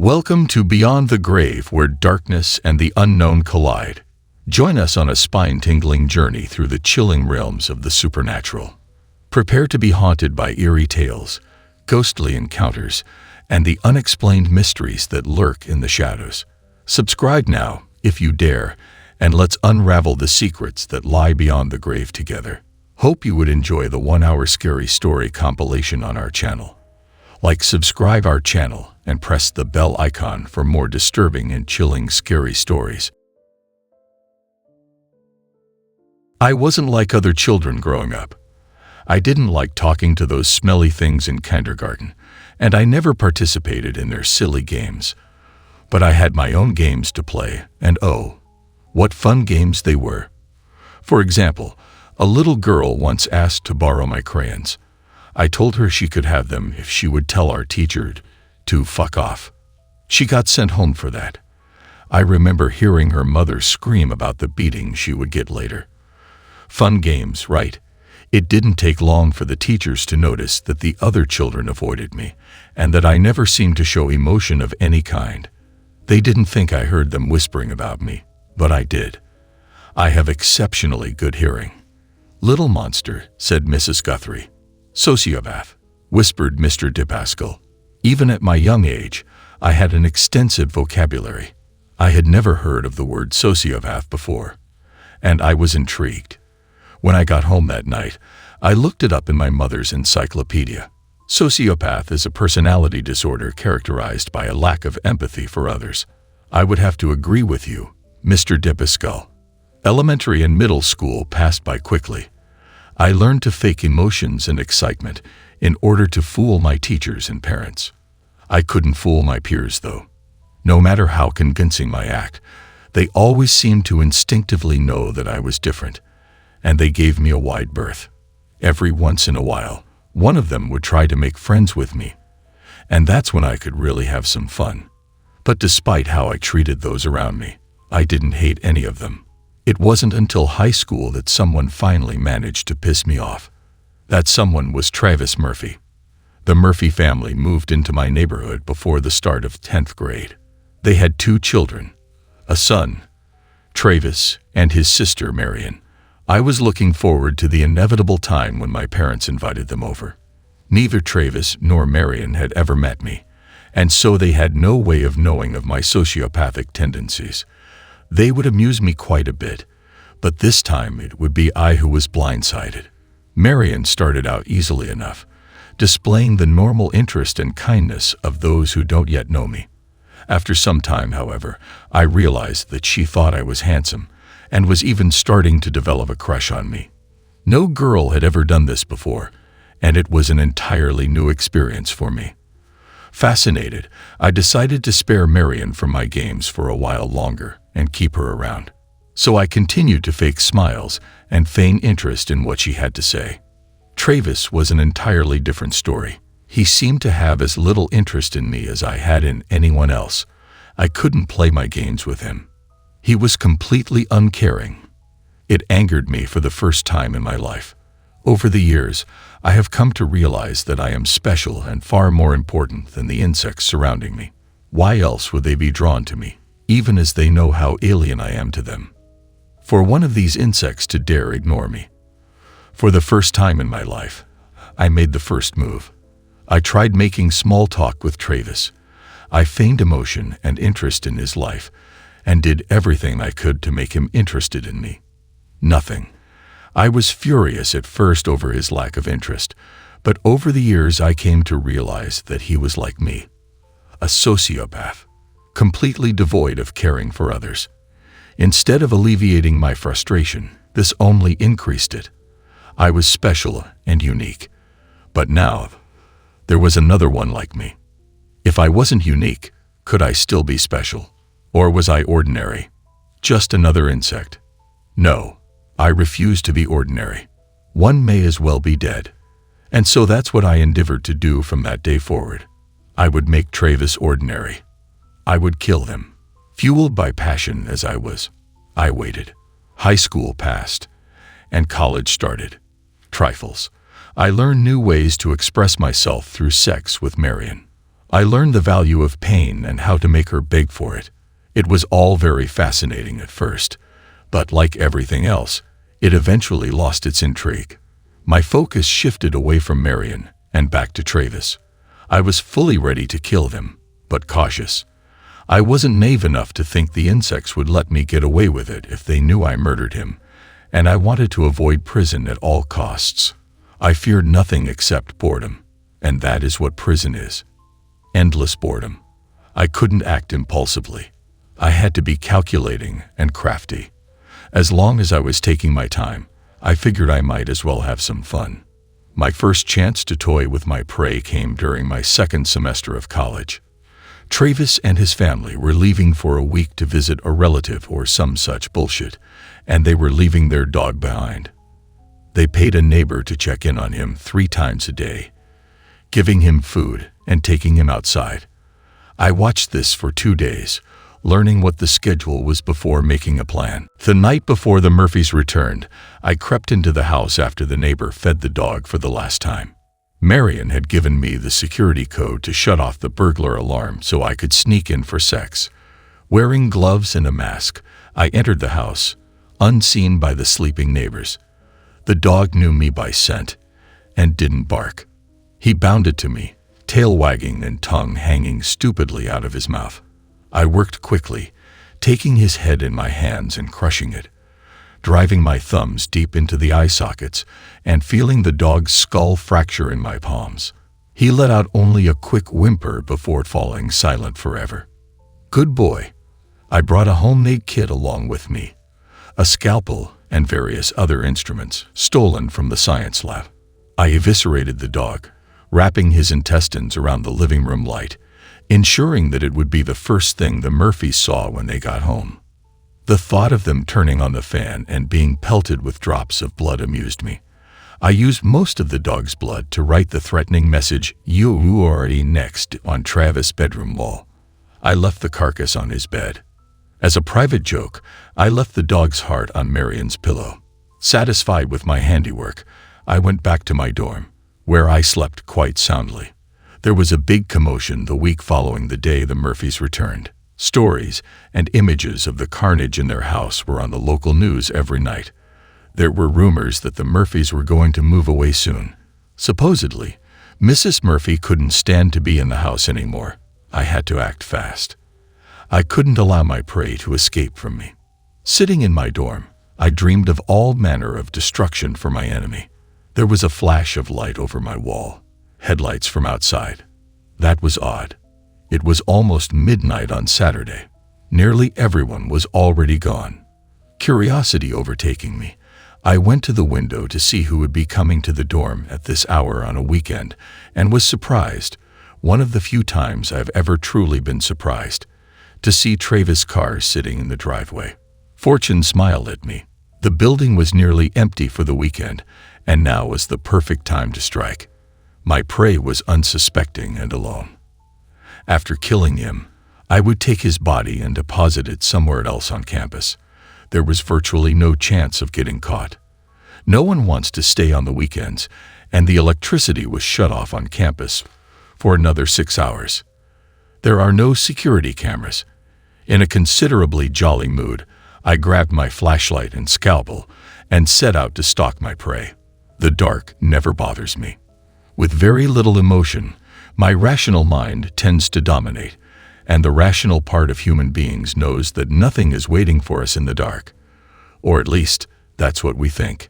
Welcome to Beyond the Grave, where darkness and the unknown collide. Join us on a spine-tingling journey through the chilling realms of the supernatural. Prepare to be haunted by eerie tales, ghostly encounters, and the unexplained mysteries that lurk in the shadows. Subscribe now, if you dare, and let's unravel the secrets that lie beyond the grave together. Hope you would enjoy the 1-hour scary story compilation on our channel. Subscribe our channel, and press the bell icon for more disturbing and chilling scary stories. I wasn't like other children growing up. I didn't like talking to those smelly things in kindergarten, and I never participated in their silly games. But I had my own games to play, and oh, what fun games they were. For example, a little girl once asked to borrow my crayons. I told her she could have them if she would tell our teacher to fuck off. She got sent home for that. I remember hearing her mother scream about the beating she would get later. Fun games, right? It didn't take long for the teachers to notice that the other children avoided me, and that I never seemed to show emotion of any kind. They didn't think I heard them whispering about me, but I did. I have exceptionally good hearing. "Little monster," said Mrs. Guthrie. "Sociopath," whispered Mr. DePascal. Even at my young age, I had an extensive vocabulary. I had never heard of the word sociopath before, and I was intrigued. When I got home that night, I looked it up in my mother's encyclopedia. Sociopath is a personality disorder characterized by a lack of empathy for others. I would have to agree with you, Mr. DePascal. Elementary and middle school passed by quickly. I learned to fake emotions and excitement in order to fool my teachers and parents. I couldn't fool my peers, though. No matter how convincing my act, they always seemed to instinctively know that I was different, and they gave me a wide berth. Every once in a while, one of them would try to make friends with me, and that's when I could really have some fun. But despite how I treated those around me, I didn't hate any of them. It wasn't until high school that someone finally managed to piss me off. That someone was Travis Murphy. The Murphy family moved into my neighborhood before the start of 10th grade. They had 2 children, a son, Travis, and his sister, Marion. I was looking forward to the inevitable time when my parents invited them over. Neither Travis nor Marion had ever met me, and so they had no way of knowing of my sociopathic tendencies. They would amuse me quite a bit, but this time it would be I who was blindsided. Marion started out easily enough, displaying the normal interest and kindness of those who don't yet know me. After some time, however, I realized that she thought I was handsome, and was even starting to develop a crush on me. No girl had ever done this before, and it was an entirely new experience for me. Fascinated, I decided to spare Marion from my games for a while longer and keep her around. So I continued to fake smiles and feign interest in what she had to say. Travis was an entirely different story. He seemed to have as little interest in me as I had in anyone else. I couldn't play my games with him. He was completely uncaring. It angered me for the first time in my life. Over the years, I have come to realize that I am special and far more important than the insects surrounding me. Why else would they be drawn to me, even as they know how alien I am to them? For one of these insects to dare ignore me. For the first time in my life, I made the first move. I tried making small talk with Travis. I feigned emotion and interest in his life, and did everything I could to make him interested in me. Nothing. I was furious at first over his lack of interest, but over the years I came to realize that he was like me, a sociopath, completely devoid of caring for others. Instead of alleviating my frustration, this only increased it. I was special and unique, but now there was another one like me. If I wasn't unique, could I still be special? Or was I ordinary? Just another insect? No. I refuse to be ordinary. One may as well be dead. And so that's what I endeavored to do from that day forward. I would make Travis ordinary. I would kill him. Fueled by passion as I was, I waited. High school passed, and college started. Trifles. I learned new ways to express myself through sex with Marion. I learned the value of pain and how to make her beg for it. It was all very fascinating at first, but like everything else, it eventually lost its intrigue. My focus shifted away from Marion and back to Travis. I was fully ready to kill them, but cautious. I wasn't naive enough to think the insects would let me get away with it if they knew I murdered him, and I wanted to avoid prison at all costs. I feared nothing except boredom, and that is what prison is. Endless boredom. I couldn't act impulsively. I had to be calculating and crafty. As long as I was taking my time, I figured I might as well have some fun. My first chance to toy with my prey came during my second semester of college. Travis and his family were leaving for a week to visit a relative or some such bullshit, and they were leaving their dog behind. They paid a neighbor to check in on him 3 times a day, giving him food and taking him outside. I watched this for 2 days, learning what the schedule was before making a plan. The night before the Murphys returned, I crept into the house after the neighbor fed the dog for the last time. Marion had given me the security code to shut off the burglar alarm so I could sneak in for sex. Wearing gloves and a mask, I entered the house, unseen by the sleeping neighbors. The dog knew me by scent and didn't bark. He bounded to me, tail wagging and tongue hanging stupidly out of his mouth. I worked quickly, taking his head in my hands and crushing it, driving my thumbs deep into the eye sockets and feeling the dog's skull fracture in my palms. He let out only a quick whimper before falling silent forever. Good boy. I brought a homemade kit along with me, a scalpel and various other instruments stolen from the science lab. I eviscerated the dog, wrapping his intestines around the living room light, ensuring that it would be the first thing the Murphys saw when they got home. The thought of them turning on the fan and being pelted with drops of blood amused me. I used most of the dog's blood to write the threatening message, "You are next," on Travis' bedroom wall. I left the carcass on his bed. As a private joke, I left the dog's heart on Marion's pillow. Satisfied with my handiwork, I went back to my dorm, where I slept quite soundly. There was a big commotion the week following the day the Murphys returned. Stories and images of the carnage in their house were on the local news every night. There were rumors that the Murphys were going to move away soon. Supposedly, Mrs. Murphy couldn't stand to be in the house anymore. I had to act fast. I couldn't allow my prey to escape from me. Sitting in my dorm, I dreamed of all manner of destruction for my enemy. There was a flash of light over my wall, headlights from outside. That was odd. It was almost midnight on Saturday. Nearly everyone was already gone. Curiosity overtaking me, I went to the window to see who would be coming to the dorm at this hour on a weekend, and was surprised, one of the few times I've ever truly been surprised, to see Travis' car sitting in the driveway. Fortune smiled at me. The building was nearly empty for the weekend, and now was the perfect time to strike. My prey was unsuspecting and alone. After killing him, I would take his body and deposit it somewhere else on campus. There was virtually no chance of getting caught. No one wants to stay on the weekends, and the electricity was shut off on campus for another 6 hours. There are no security cameras. In a considerably jolly mood, I grabbed my flashlight and scalpel and set out to stalk my prey. The dark never bothers me. With very little emotion, my rational mind tends to dominate, and the rational part of human beings knows that nothing is waiting for us in the dark. Or at least, that's what we think.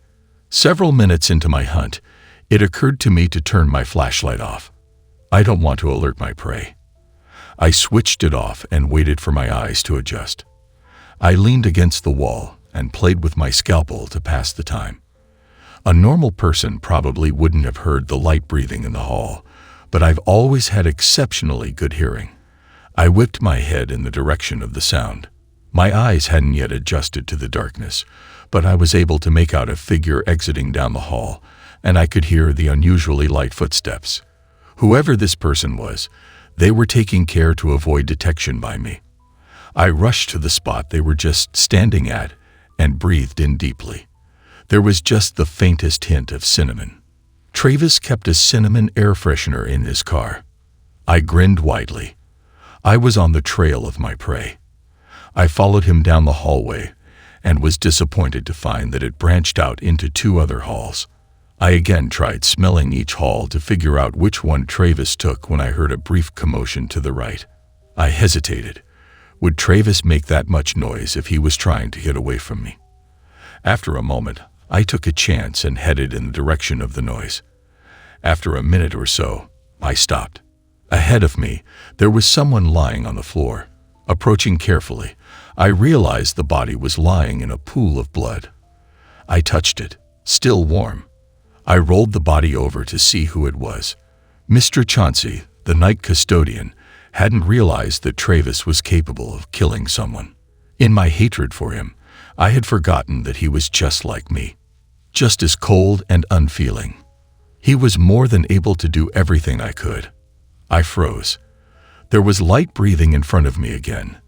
Several minutes into my hunt, it occurred to me to turn my flashlight off. I don't want to alert my prey. I switched it off and waited for my eyes to adjust. I leaned against the wall and played with my scalpel to pass the time. A normal person probably wouldn't have heard the light breathing in the hall, but I've always had exceptionally good hearing. I whipped my head in the direction of the sound. My eyes hadn't yet adjusted to the darkness, but I was able to make out a figure exiting down the hall, and I could hear the unusually light footsteps. Whoever this person was, they were taking care to avoid detection by me. I rushed to the spot they were just standing at and breathed in deeply. There was just the faintest hint of cinnamon. Travis kept a cinnamon air freshener in his car. I grinned widely. I was on the trail of my prey. I followed him down the hallway and was disappointed to find that it branched out into 2 other halls. I again tried smelling each hall to figure out which one Travis took when I heard a brief commotion to the right. I hesitated. Would Travis make that much noise if he was trying to get away from me? After a moment, I took a chance and headed in the direction of the noise. After a minute or so, I stopped. Ahead of me, there was someone lying on the floor. Approaching carefully, I realized the body was lying in a pool of blood. I touched it, still warm. I rolled the body over to see who it was. Mr. Chauncey, the night custodian, hadn't realized that Travis was capable of killing someone. In my hatred for him, I had forgotten that he was just like me, just as cold and unfeeling. He was more than able to do everything I could. I froze. There was light breathing in front of me again,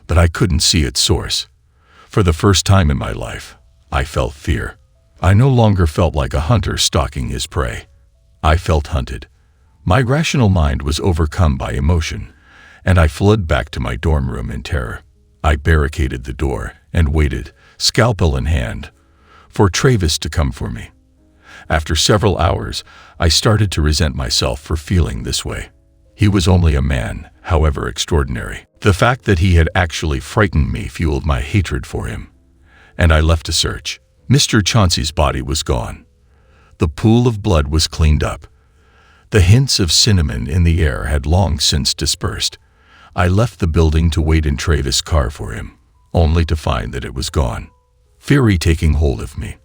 but I couldn't see its source. For the first time in my life, I felt fear. I no longer felt like a hunter stalking his prey. I felt hunted. My rational mind was overcome by emotion, and I fled back to my dorm room in terror. I barricaded the door and waited, scalpel in hand, for Travis to come for me. After several hours, I started to resent myself for feeling this way. He was only a man, however extraordinary. The fact that he had actually frightened me fueled my hatred for him, and I left to search. Mr. Chauncey's body was gone. The pool of blood was cleaned up. The hints of cinnamon in the air had long since dispersed. I left the building to wait in Travis' car for him, only to find that it was gone. Fury taking hold of me,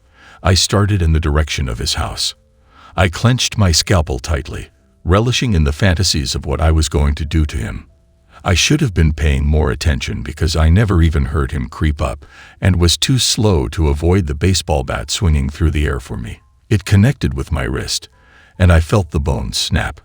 I started in the direction of his house. I clenched my scalpel tightly, relishing in the fantasies of what I was going to do to him. I should have been paying more attention because I never even heard him creep up and was too slow to avoid the baseball bat swinging through the air for me. It connected with my wrist, and I felt the bone snap.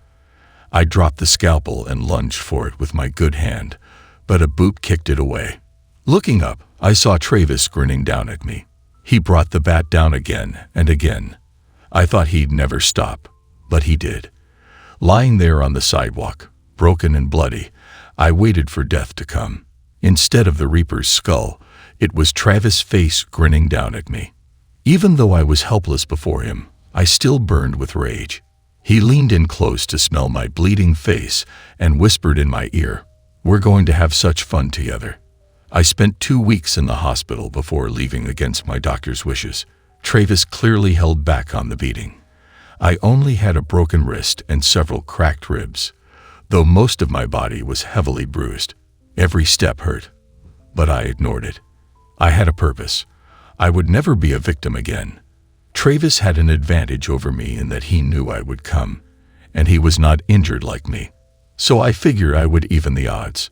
I dropped the scalpel and lunged for it with my good hand, but a boot kicked it away. Looking up, I saw Travis grinning down at me. He brought the bat down again and again. I thought he'd never stop, but he did. Lying there on the sidewalk, broken and bloody, I waited for death to come. Instead of the Reaper's skull, it was Travis' face grinning down at me. Even though I was helpless before him, I still burned with rage. He leaned in close to smell my bleeding face and whispered in my ear, "We're going to have such fun together." I spent 2 weeks in the hospital before leaving against my doctor's wishes. Travis clearly held back on the beating. I only had a broken wrist and several cracked ribs, though most of my body was heavily bruised. Every step hurt, but I ignored it. I had a purpose. I would never be a victim again. Travis had an advantage over me in that he knew I would come, and he was not injured like me. So I figured I would even the odds.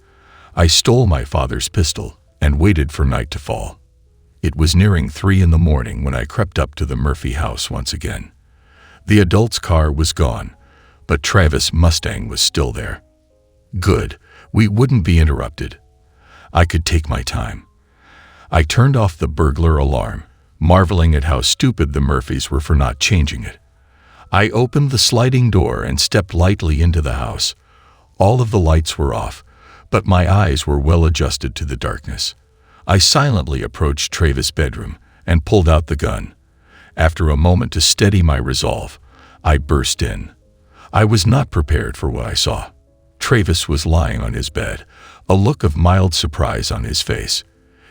I stole my father's pistol and waited for night to fall. It was nearing 3 in the morning when I crept up to the Murphy house once again. The adult's car was gone, but Travis' Mustang was still there. Good, we wouldn't be interrupted. I could take my time. I turned off the burglar alarm, marveling at how stupid the Murphys were for not changing it. I opened the sliding door and stepped lightly into the house. All of the lights were off, but my eyes were well adjusted to the darkness. I silently approached Travis' bedroom and pulled out the gun. After a moment to steady my resolve, I burst in. I was not prepared for what I saw. Travis was lying on his bed, a look of mild surprise on his face.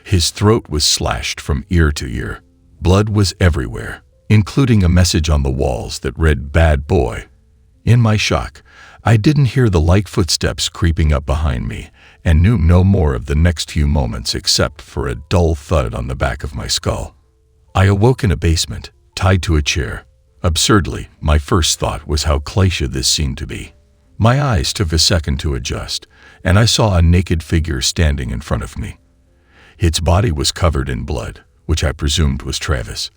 His throat was slashed from ear to ear. Blood was everywhere, including a message on the walls that read, "Bad boy." In my shock, I didn't hear the light footsteps creeping up behind me and knew no more of the next few moments except for a dull thud on the back of my skull. I awoke in a basement, tied to a chair. Absurdly, my first thought was how cliche this seemed to be. My eyes took a second to adjust, and I saw a naked figure standing in front of me. Its body was covered in blood, which I presumed was Travis.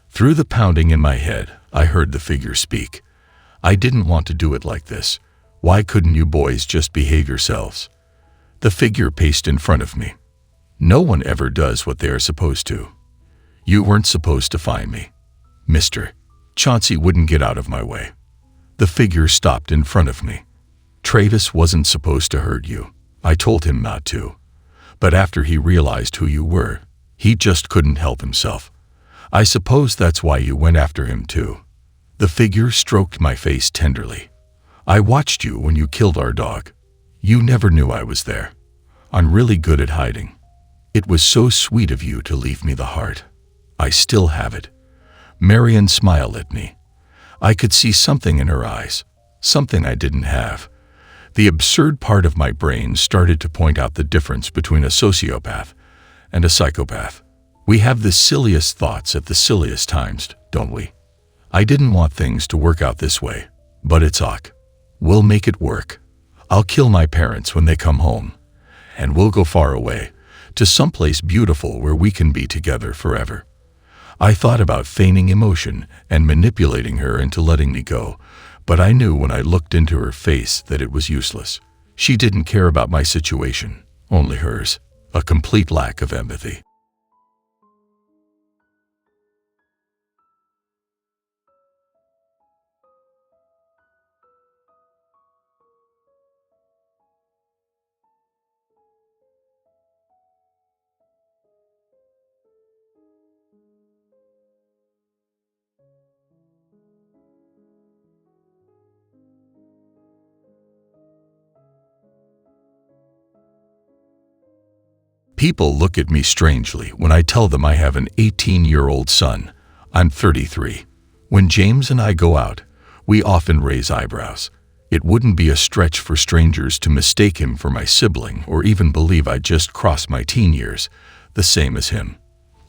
Through the pounding in my head, I heard the figure speak. "I didn't want to do it like this. Why couldn't you boys just behave yourselves?" The figure paced in front of me. "No one ever does what they are supposed to. You weren't supposed to find me. Mr. Chauncey wouldn't get out of my way." The figure stopped in front of me. Travis wasn't supposed to hurt you. I told him not to. But after he realized who you were, he just couldn't help himself. I suppose that's why you went after him too." The figure stroked my face tenderly. "I watched you when you killed our dog. You never knew I was there. I'm really good at hiding. It was so sweet of you to leave me the heart. I still have it." Marion smiled at me. I could see something in her eyes, something I didn't have. The absurd part of my brain started to point out the difference between a sociopath and a psychopath. We have the silliest thoughts at the silliest times, don't we? I didn't want things to work out this way, but it's ok. We'll make it work. I'll kill my parents when they come home, and we'll go far away, to someplace beautiful where we can be together forever. I thought about feigning emotion and manipulating her into letting me go, but I knew when I looked into her face that it was useless. She didn't care about my situation, only hers. A complete lack of empathy. People look at me strangely when I tell them I have an 18-year-old son. I'm 33. When James and I go out, we often raise eyebrows. It wouldn't be a stretch for strangers to mistake him for my sibling or even believe I just crossed my teen years, the same as him.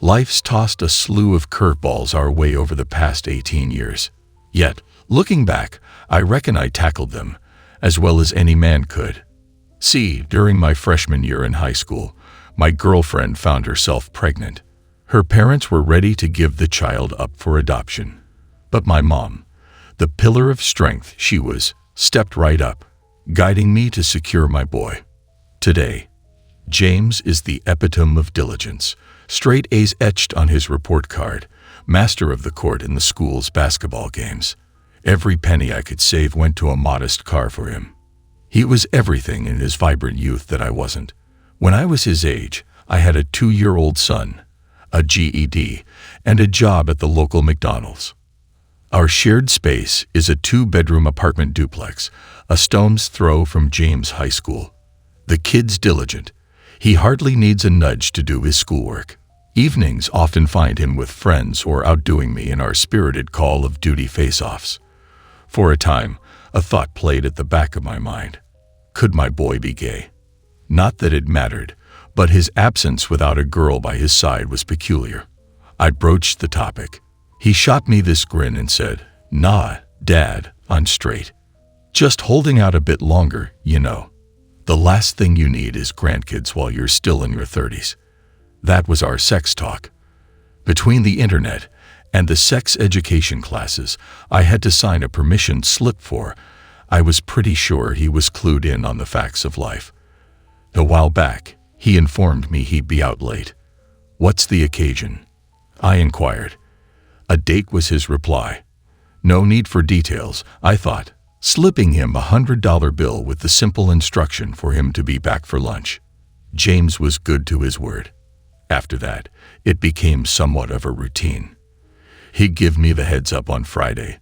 Life's tossed a slew of curveballs our way over the past 18 years. Yet, looking back, I reckon I tackled them as well as any man could. See, during my freshman year in high school, my girlfriend found herself pregnant. Her parents were ready to give the child up for adoption. But my mom, the pillar of strength she was, stepped right up, guiding me to secure my boy. Today, James is the epitome of diligence, straight A's etched on his report card, master of the court in the school's basketball games. Every penny I could save went to a modest car for him. He was everything in his vibrant youth that I wasn't. When I was his age, I had a 2-year-old son, a GED, and a job at the local McDonald's. Our shared space is a 2-bedroom apartment duplex, a stone's throw from James High School. The kid's diligent. He hardly needs a nudge to do his schoolwork. Evenings often find him with friends or outdoing me in our spirited Call of Duty face-offs. For a time, a thought played at the back of my mind. Could my boy be gay? Not that it mattered, but his absence without a girl by his side was peculiar. I broached the topic. He shot me this grin and said, "Nah, Dad, I'm straight. Just holding out a bit longer, you know. The last thing you need is grandkids while you're still in your 30s. That was our sex talk. Between the internet and the sex education classes I had to sign a permission slip for, I was pretty sure he was clued in on the facts of life. A while back, he informed me he'd be out late. "What's the occasion?" I inquired. A date was his reply. No need for details, I thought, slipping him a $100 bill with the simple instruction for him to be back for lunch. James was good to his word. After that, it became somewhat of a routine. He'd give me the heads up on Friday,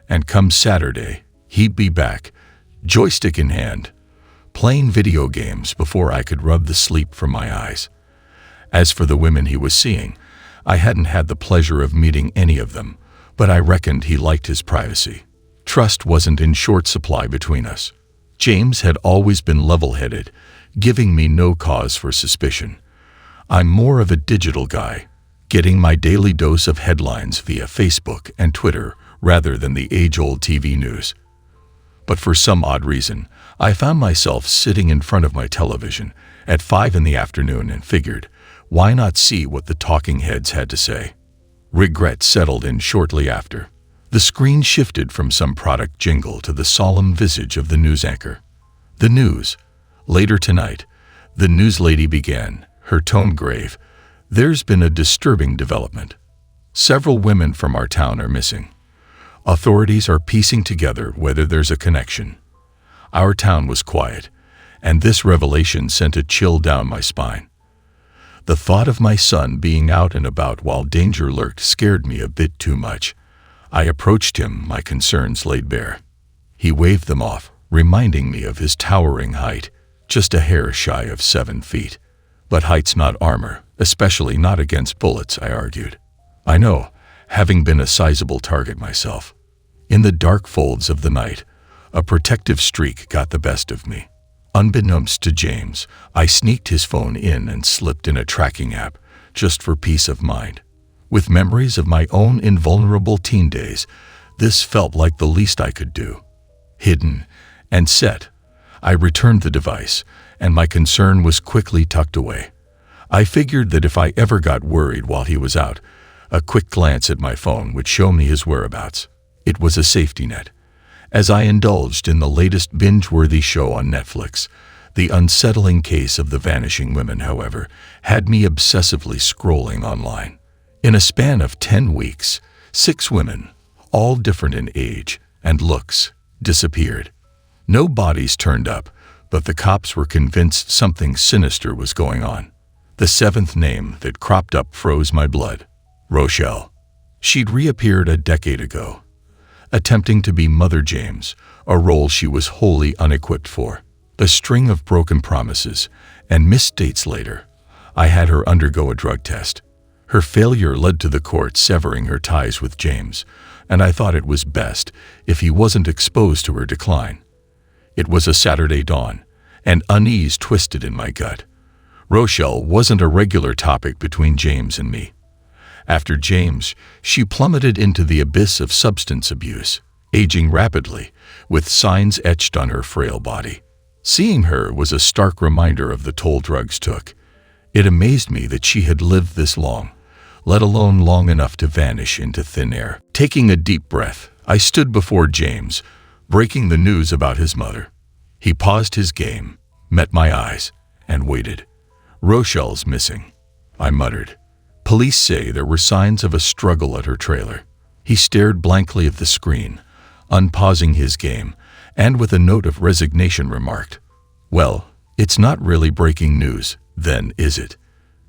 and come Saturday, he'd be back, joystick in hand, playing video games before I could rub the sleep from my eyes. As for the women he was seeing, I hadn't had the pleasure of meeting any of them, but I reckoned he liked his privacy. Trust wasn't in short supply between us. James had always been level-headed, giving me no cause for suspicion. I'm more of a digital guy, getting my daily dose of headlines via Facebook and Twitter rather than the age-old TV news. But for some odd reason, I found myself sitting in front of my television at 5 in the afternoon and figured, why not see what the talking heads had to say? Regret settled in shortly after. The screen shifted from some product jingle to the solemn visage of the news anchor. The news. Later tonight, the newslady began, her tone grave. There's been a disturbing development. Several women from our town are missing. Authorities are piecing together whether there's a connection. Our town was quiet, and this revelation sent a chill down my spine. The thought of my son being out and about while danger lurked scared me a bit too much. I approached him, my concerns laid bare. He waved them off, reminding me of his towering height, just a hair shy of 7 feet. But height's not armor, especially not against bullets, I argued. I know, having been a sizable target myself. In the dark folds of the night, a protective streak got the best of me. Unbeknownst to James, I sneaked his phone in and slipped in a tracking app, just for peace of mind. With memories of my own invulnerable teen days, this felt like the least I could do. Hidden and set, I returned the device, and my concern was quickly tucked away. I figured that if I ever got worried while he was out, a quick glance at my phone would show me his whereabouts. It was a safety net. As I indulged in the latest binge-worthy show on Netflix, the unsettling case of the vanishing women, however, had me obsessively scrolling online. In a span of 10 weeks, 6 women, all different in age and looks, disappeared. No bodies turned up, but the cops were convinced something sinister was going on. The 7th name that cropped up froze my blood. Rochelle. She'd reappeared a decade ago, attempting to be Mother James, a role she was wholly unequipped for. A string of broken promises and missed dates later, I had her undergo a drug test. Her failure led to the court severing her ties with James, and I thought it was best if he wasn't exposed to her decline. It was a Saturday dawn, and unease twisted in my gut. Rochelle wasn't a regular topic between James and me. After James, she plummeted into the abyss of substance abuse, aging rapidly, with signs etched on her frail body. Seeing her was a stark reminder of the toll drugs took. It amazed me that she had lived this long, let alone long enough to vanish into thin air. Taking a deep breath, I stood before James, breaking the news about his mother. He paused his game, met my eyes, and waited. "Rochelle's missing," I muttered. "Police say there were signs of a struggle at her trailer." He stared blankly at the screen, unpausing his game, and with a note of resignation remarked, "Well, it's not really breaking news, then, is it?"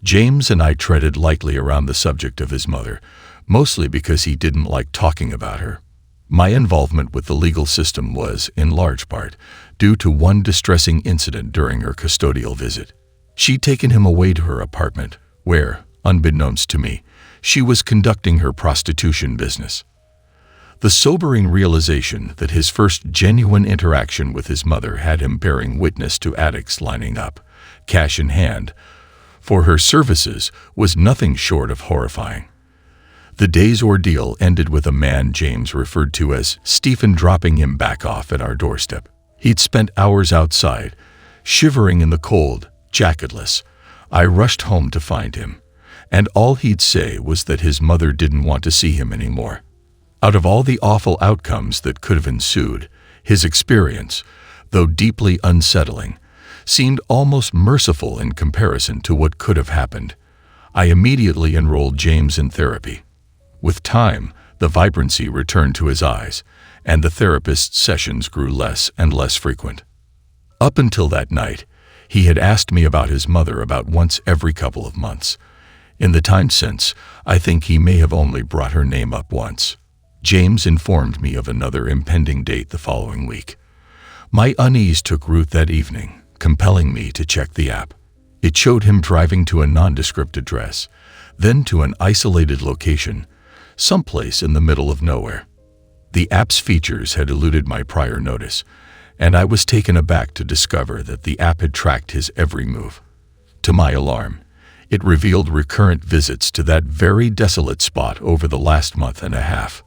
James and I treaded lightly around the subject of his mother, mostly because he didn't like talking about her. My involvement with the legal system was, in large part, due to one distressing incident during her custodial visit. She'd taken him away to her apartment, where, unbeknownst to me, she was conducting her prostitution business. The sobering realization that his first genuine interaction with his mother had him bearing witness to addicts lining up, cash in hand, for her services was nothing short of horrifying. The day's ordeal ended with a man James referred to as Stephen dropping him back off at our doorstep. He'd spent hours outside, shivering in the cold, jacketless. I rushed home to find him, and all he'd say was that his mother didn't want to see him anymore. Out of all the awful outcomes that could have ensued, his experience, though deeply unsettling, seemed almost merciful in comparison to what could have happened. I immediately enrolled James in therapy. With time, the vibrancy returned to his eyes, and the therapist's sessions grew less and less frequent. Up until that night, he had asked me about his mother about once every couple of months. In the time since, I think he may have only brought her name up once. James informed me of another impending date the following week. My unease took root that evening, compelling me to check the app. It showed him driving to a nondescript address, then to an isolated location, someplace in the middle of nowhere. The app's features had eluded my prior notice, and I was taken aback to discover that the app had tracked his every move. To my alarm, it revealed recurrent visits to that very desolate spot over the last month and a half.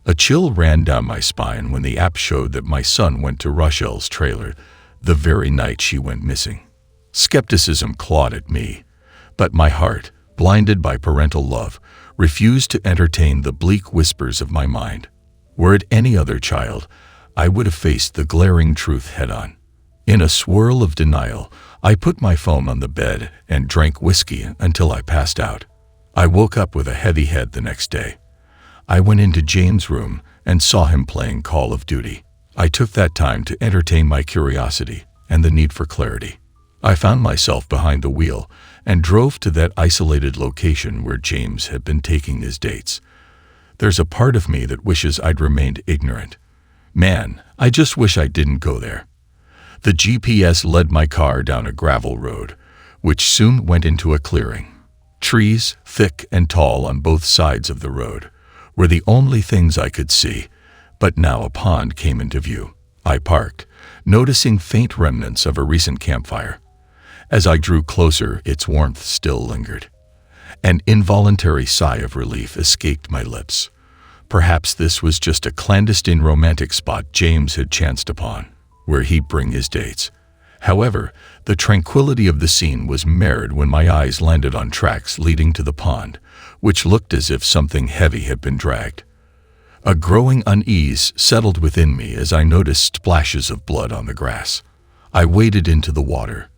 A chill ran down my spine when the app showed that my son went to Rochelle's trailer the very night she went missing. Skepticism clawed at me, but my heart, blinded by parental love, refused to entertain the bleak whispers of my mind. Were it any other child, I would have faced the glaring truth head-on. In a swirl of denial, I put my phone on the bed and drank whiskey until I passed out. I woke up with a heavy head the next day. I went into James' room and saw him playing Call of Duty. I took that time to entertain my curiosity and the need for clarity. I found myself behind the wheel and drove to that isolated location where James had been taking his dates. There's a part of me that wishes I'd remained ignorant. Man, I just wish I didn't go there. The GPS led my car down a gravel road, which soon went into a clearing. Trees, thick and tall on both sides of the road, were the only things I could see, but now a pond came into view. I parked, noticing faint remnants of a recent campfire. As I drew closer, its warmth still lingered. An involuntary sigh of relief escaped my lips. Perhaps this was just a clandestine romantic spot James had chanced upon, where he'd bring his dates. However, the tranquility of the scene was marred when my eyes landed on tracks leading to the pond, which looked as if something heavy had been dragged. A growing unease settled within me as I noticed splashes of blood on the grass. I waded into the water,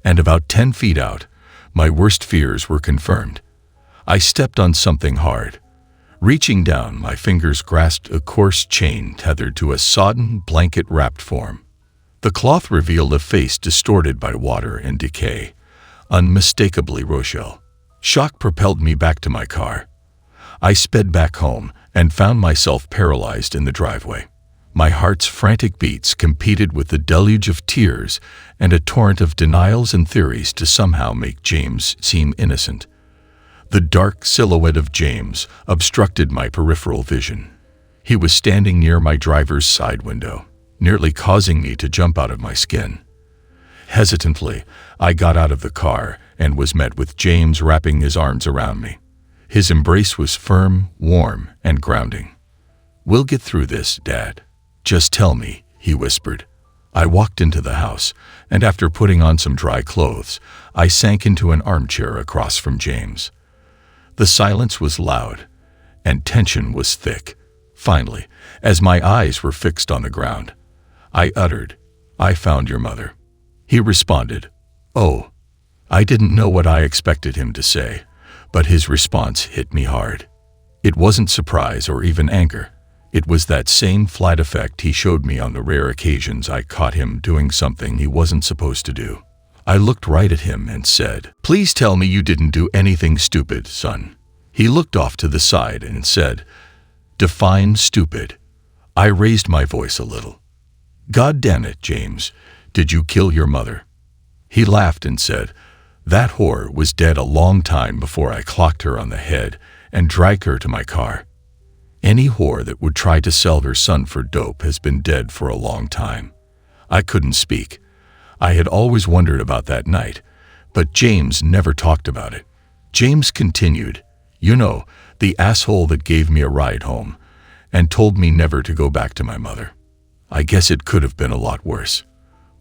and about 10 feet out, my worst fears were confirmed. I stepped on something hard. Reaching down, my fingers grasped a coarse chain tethered to a sodden, blanket-wrapped form. The cloth revealed a face distorted by water and decay, unmistakably Rochelle. Shock propelled me back to my car. I sped back home and found myself paralyzed in the driveway. My heart's frantic beats competed with the deluge of tears and a torrent of denials and theories to somehow make James seem innocent. The dark silhouette of James obstructed my peripheral vision. He was standing near my driver's side window, nearly causing me to jump out of my skin. Hesitantly, I got out of the car and was met with James wrapping his arms around me. His embrace was firm, warm, and grounding. "We'll get through this, Dad. Just tell me," he whispered. I walked into the house, and after putting on some dry clothes, I sank into an armchair across from James. The silence was loud, and tension was thick. Finally, as my eyes were fixed on the ground, I uttered, "I found your mother." He responded, "Oh." I didn't know what I expected him to say, but his response hit me hard. It wasn't surprise or even anger. It was that same flat effect he showed me on the rare occasions I caught him doing something he wasn't supposed to do. I looked right at him and said, "Please tell me you didn't do anything stupid, son." He looked off to the side and said, "Define stupid." I raised my voice a little. "God damn it, James, did you kill your mother?" He laughed and said, "That whore was dead a long time before I clocked her on the head and dragged her to my car. Any whore that would try to sell her son for dope has been dead for a long time." I couldn't speak. I had always wondered about that night, but James never talked about it. James continued, "You know, the asshole that gave me a ride home and told me never to go back to my mother. I guess it could have been a lot worse.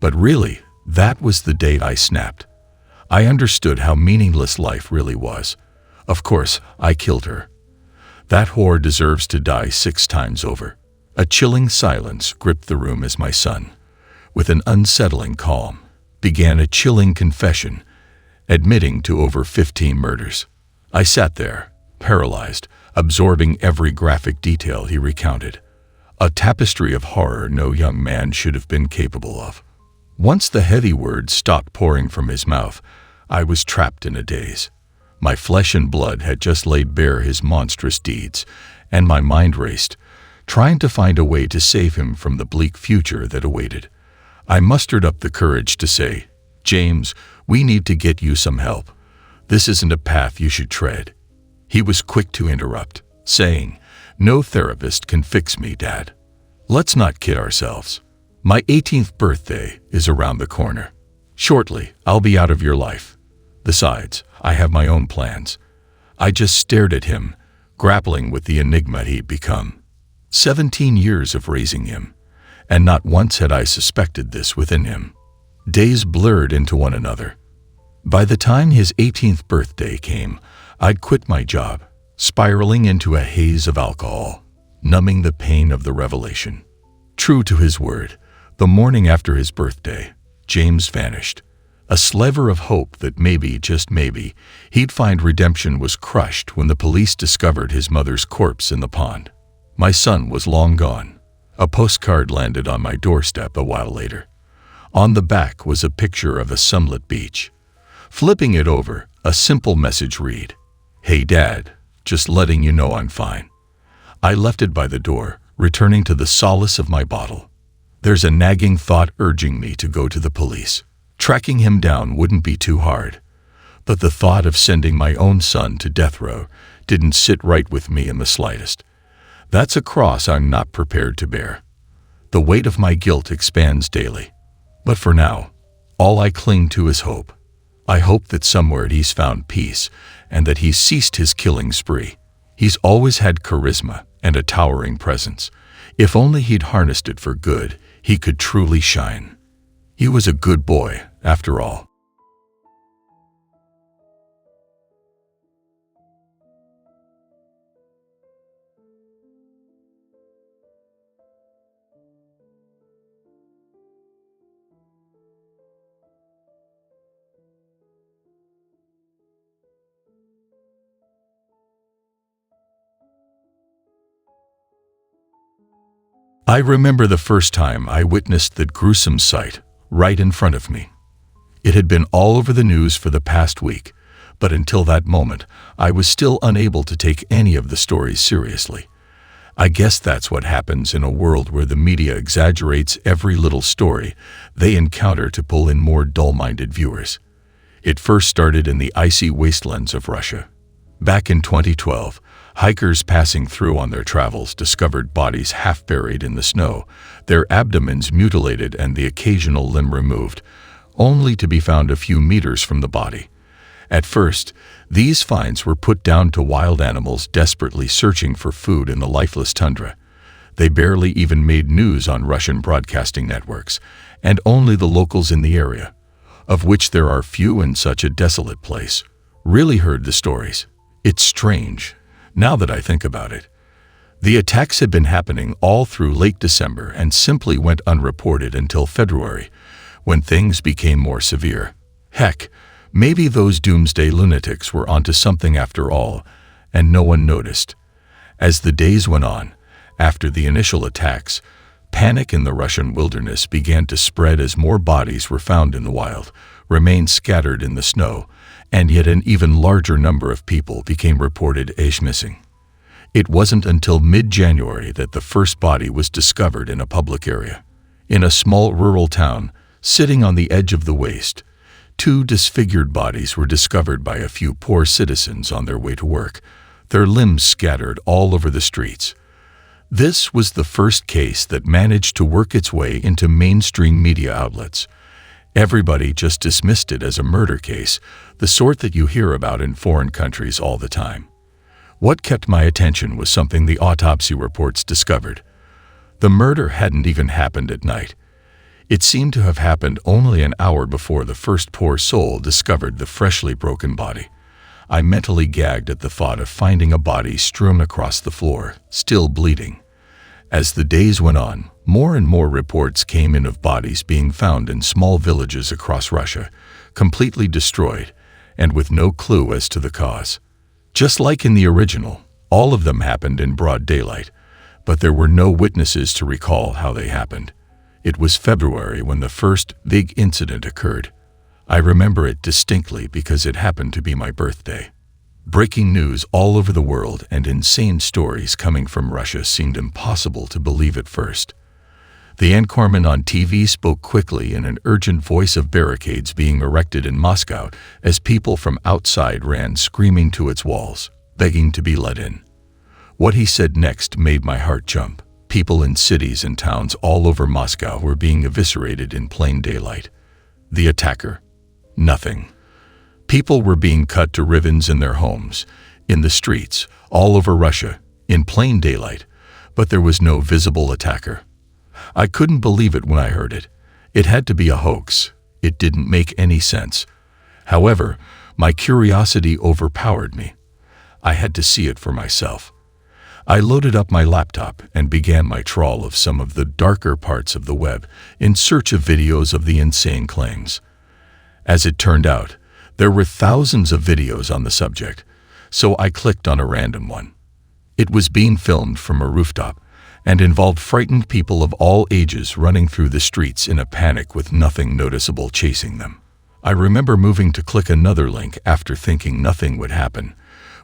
But really, that was the day I snapped. I understood how meaningless life really was. Of course, I killed her. That whore deserves to die 6 times over." A chilling silence gripped the room as my son, with an unsettling calm, began a chilling confession, admitting to over 15 murders. I sat there, paralyzed, absorbing every graphic detail he recounted, a tapestry of horror no young man should have been capable of. Once the heavy words stopped pouring from his mouth, I was trapped in a daze. My flesh and blood had just laid bare his monstrous deeds, and my mind raced, trying to find a way to save him from the bleak future that awaited. I mustered up the courage to say, "James, we need to get you some help. This isn't a path you should tread." He was quick to interrupt, saying, "No therapist can fix me, Dad. Let's not kid ourselves. My 18th birthday is around the corner. Shortly, I'll be out of your life. Besides, I have my own plans." I just stared at him, grappling with the enigma he'd become. 17 years of raising him, and not once had I suspected this within him. Days blurred into one another. By the time his 18th birthday came, I'd quit my job, spiraling into a haze of alcohol, numbing the pain of the revelation. True to his word, the morning after his birthday, James vanished. A sliver of hope that maybe, just maybe, he'd find redemption was crushed when the police discovered his mother's corpse in the pond. My son was long gone. A postcard landed on my doorstep a while later. On the back was a picture of a sunlit beach. Flipping it over, a simple message read, "Hey Dad, just letting you know I'm fine." I left it by the door, returning to the solace of my bottle. There's a nagging thought urging me to go to the police. Tracking him down wouldn't be too hard. But the thought of sending my own son to death row didn't sit right with me in the slightest. That's a cross I'm not prepared to bear. The weight of my guilt expands daily. But for now, all I cling to is hope. I hope that somewhere he's found peace and that he's ceased his killing spree. He's always had charisma and a towering presence. If only he'd harnessed it for good, he could truly shine. He was a good boy, after all. I remember the first time I witnessed that gruesome sight right in front of me. It had been all over the news for the past week, but until that moment, I was still unable to take any of the stories seriously. I guess that's what happens in a world where the media exaggerates every little story they encounter to pull in more dull-minded viewers. It first started in the icy wastelands of Russia. Back in 2012, hikers passing through on their travels discovered bodies half buried in the snow, their abdomens mutilated and the occasional limb removed, only to be found a few meters from the body. At first, these finds were put down to wild animals desperately searching for food in the lifeless tundra. They barely even made news on Russian broadcasting networks, and only the locals in the area, of which there are few in such a desolate place, really heard the stories. It's strange, now that I think about it. The attacks had been happening all through late December and simply went unreported until February, when things became more severe. Heck, maybe those doomsday lunatics were onto something after all, and no one noticed. As the days went on, after the initial attacks, panic in the Russian wilderness began to spread as more bodies were found in the wild, remains scattered in the snow, and yet an even larger number of people became reported as missing. It wasn't until mid-January that the first body was discovered in a public area. In a small rural town, sitting on the edge of the waste, two disfigured bodies were discovered by a few poor citizens on their way to work, their limbs scattered all over the streets. This was the first case that managed to work its way into mainstream media outlets. Everybody just dismissed it as a murder case, the sort that you hear about in foreign countries all the time. What kept my attention was something the autopsy reports discovered. The murder hadn't even happened at night. It seemed to have happened only an hour before the first poor soul discovered the freshly broken body. I mentally gagged at the thought of finding a body strewn across the floor, still bleeding. As the days went on, more and more reports came in of bodies being found in small villages across Russia, completely destroyed, and with no clue as to the cause. Just like in the original, all of them happened in broad daylight, but there were no witnesses to recall how they happened. It was February when the first big incident occurred. I remember it distinctly because it happened to be my birthday. Breaking news all over the world and insane stories coming from Russia seemed impossible to believe at first. The anchorman on TV spoke quickly in an urgent voice of barricades being erected in Moscow as people from outside ran screaming to its walls, begging to be let in. What he said next made my heart jump. People in cities and towns all over Moscow were being eviscerated in plain daylight. The attacker? Nothing. People were being cut to ribbons in their homes, in the streets, all over Russia, in plain daylight, but there was no visible attacker. I couldn't believe it when I heard it. It had to be a hoax. It didn't make any sense. However, my curiosity overpowered me. I had to see it for myself. I loaded up my laptop and began my trawl of some of the darker parts of the web in search of videos of the insane claims. As it turned out, there were thousands of videos on the subject, so I clicked on a random one. It was being filmed from a rooftop, and involved frightened people of all ages running through the streets in a panic with nothing noticeable chasing them. I remember moving to click another link after thinking nothing would happen,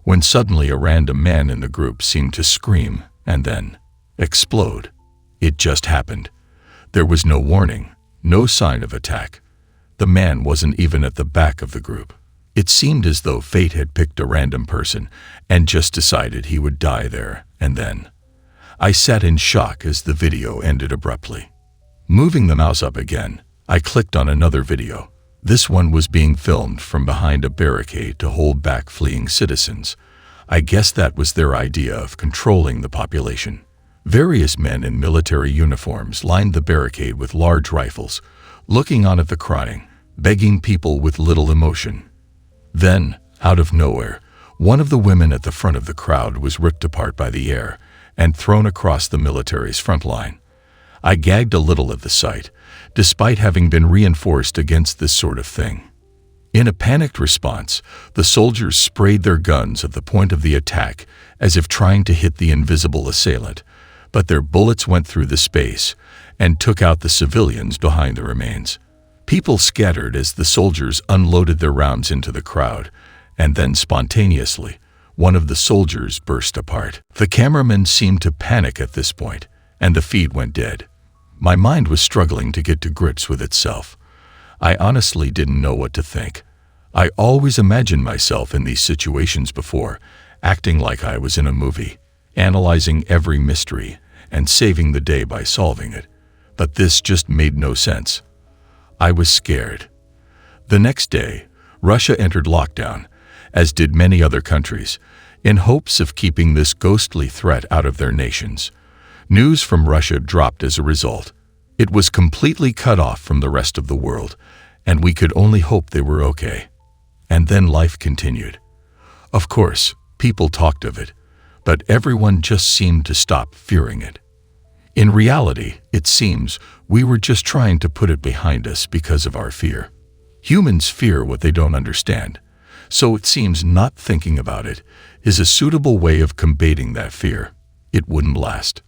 when suddenly a random man in the group seemed to scream and then explode. It just happened. There was no warning, no sign of attack. The man wasn't even at the back of the group. It seemed as though fate had picked a random person and just decided he would die there and then. I sat in shock as the video ended abruptly. Moving the mouse up again, I clicked on another video. This one was being filmed from behind a barricade to hold back fleeing citizens. I guess that was their idea of controlling the population. Various men in military uniforms lined the barricade with large rifles, looking on at the crying, begging people with little emotion. Then, out of nowhere, one of the women at the front of the crowd was ripped apart by the air and thrown across the military's front line. I gagged a little at the sight, despite having been reinforced against this sort of thing. In a panicked response, the soldiers sprayed their guns at the point of the attack as if trying to hit the invisible assailant, but their bullets went through the space and took out the civilians behind the remains. People scattered as the soldiers unloaded their rounds into the crowd, and then spontaneously, one of the soldiers burst apart. The cameraman seemed to panic at this point, and the feed went dead. My mind was struggling to get to grips with itself. I honestly didn't know what to think. I always imagined myself in these situations before, acting like I was in a movie, analyzing every mystery and saving the day by solving it. But this just made no sense. I was scared. The next day, Russia entered lockdown, as did many other countries, in hopes of keeping this ghostly threat out of their nations. News from Russia dropped as a result. It was completely cut off from the rest of the world, and we could only hope they were okay. And then life continued. Of course, people talked of it, but everyone just seemed to stop fearing it. In reality, it seems, we were just trying to put it behind us because of our fear. Humans fear what they don't understand, so it seems not thinking about it is a suitable way of combating that fear. It wouldn't last.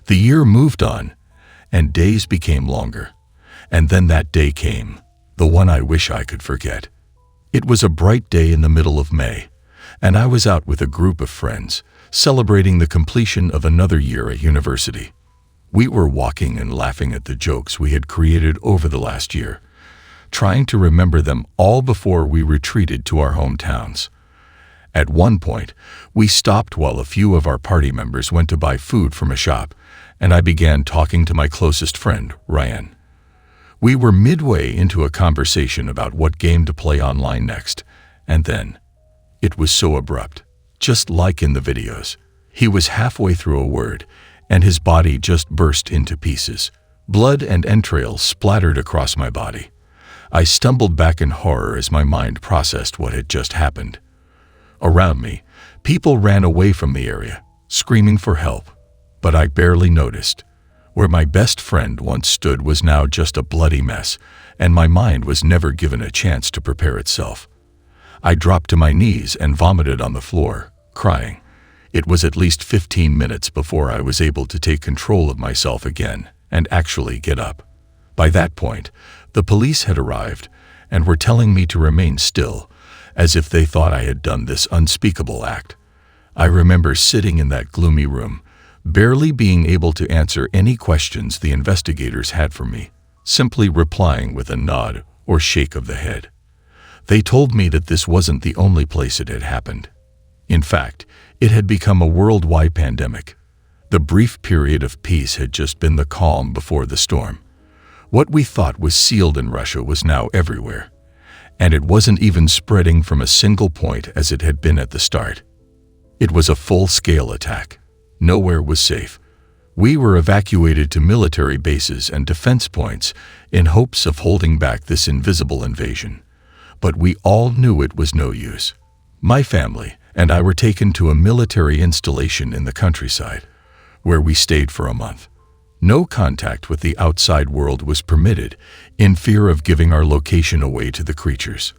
The year moved on, and days became longer. And then that day came, the one I wish I could forget. It was a bright day in the middle of May, and I was out with a group of friends, celebrating the completion of another year at university. We were walking and laughing at the jokes we had created over the last year, trying to remember them all before we retreated to our hometowns. At one point, we stopped while a few of our party members went to buy food from a shop, and I began talking to my closest friend, Ryan. We were midway into a conversation about what game to play online next, and then it was so abrupt, just like in the videos. He was halfway through a word, and his body just burst into pieces. Blood and entrails splattered across my body. I stumbled back in horror as my mind processed what had just happened. Around me, people ran away from the area, screaming for help, but I barely noticed. Where my best friend once stood was now just a bloody mess, and my mind was never given a chance to prepare itself. I dropped to my knees and vomited on the floor, crying. It was at least 15 minutes before I was able to take control of myself again and actually get up. By that point, the police had arrived and were telling me to remain still, as if they thought I had done this unspeakable act. I remember sitting in that gloomy room, barely being able to answer any questions the investigators had for me, simply replying with a nod or shake of the head. They told me that this wasn't the only place it had happened. In fact, it had become a worldwide pandemic. The brief period of peace had just been the calm before the storm. What we thought was sealed in Russia was now everywhere, and it wasn't even spreading from a single point as it had been at the start. It was a full-scale attack. Nowhere was safe. We were evacuated to military bases and defense points in hopes of holding back this invisible invasion. But we all knew it was no use. My family and I were taken to a military installation in the countryside, where we stayed for a month. No contact with the outside world was permitted, in fear of giving our location away to the creatures.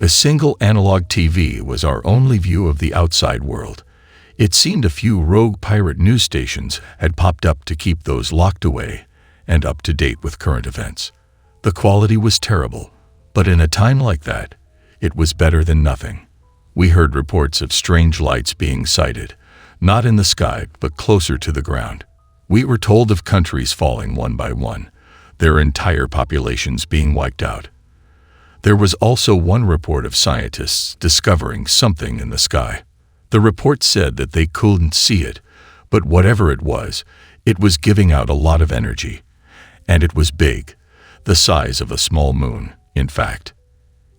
A single analog TV was our only view of the outside world. It seemed a few rogue pirate news stations had popped up to keep those locked away and up to date with current events. The quality was terrible, but in a time like that, it was better than nothing. We heard reports of strange lights being sighted, not in the sky but closer to the ground. We were told of countries falling one by one, their entire populations being wiped out. There was also one report of scientists discovering something in the sky. The report said that they couldn't see it, but whatever it was giving out a lot of energy. And it was big, the size of a small moon, in fact.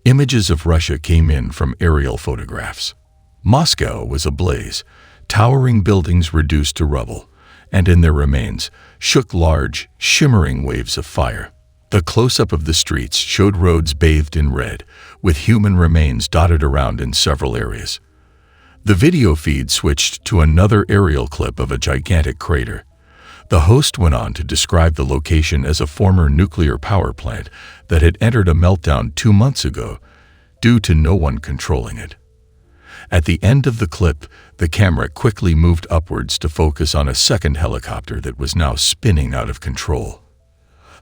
Images of Russia came in from aerial photographs. Moscow was ablaze, towering buildings reduced to rubble, and in their remains shook large, shimmering waves of fire. The close-up of the streets showed roads bathed in red, with human remains dotted around in several areas. The video feed switched to another aerial clip of a gigantic crater. The host went on to describe the location as a former nuclear power plant that had entered a meltdown 2 months ago due to no one controlling it. At the end of the clip, the camera quickly moved upwards to focus on a second helicopter that was now spinning out of control.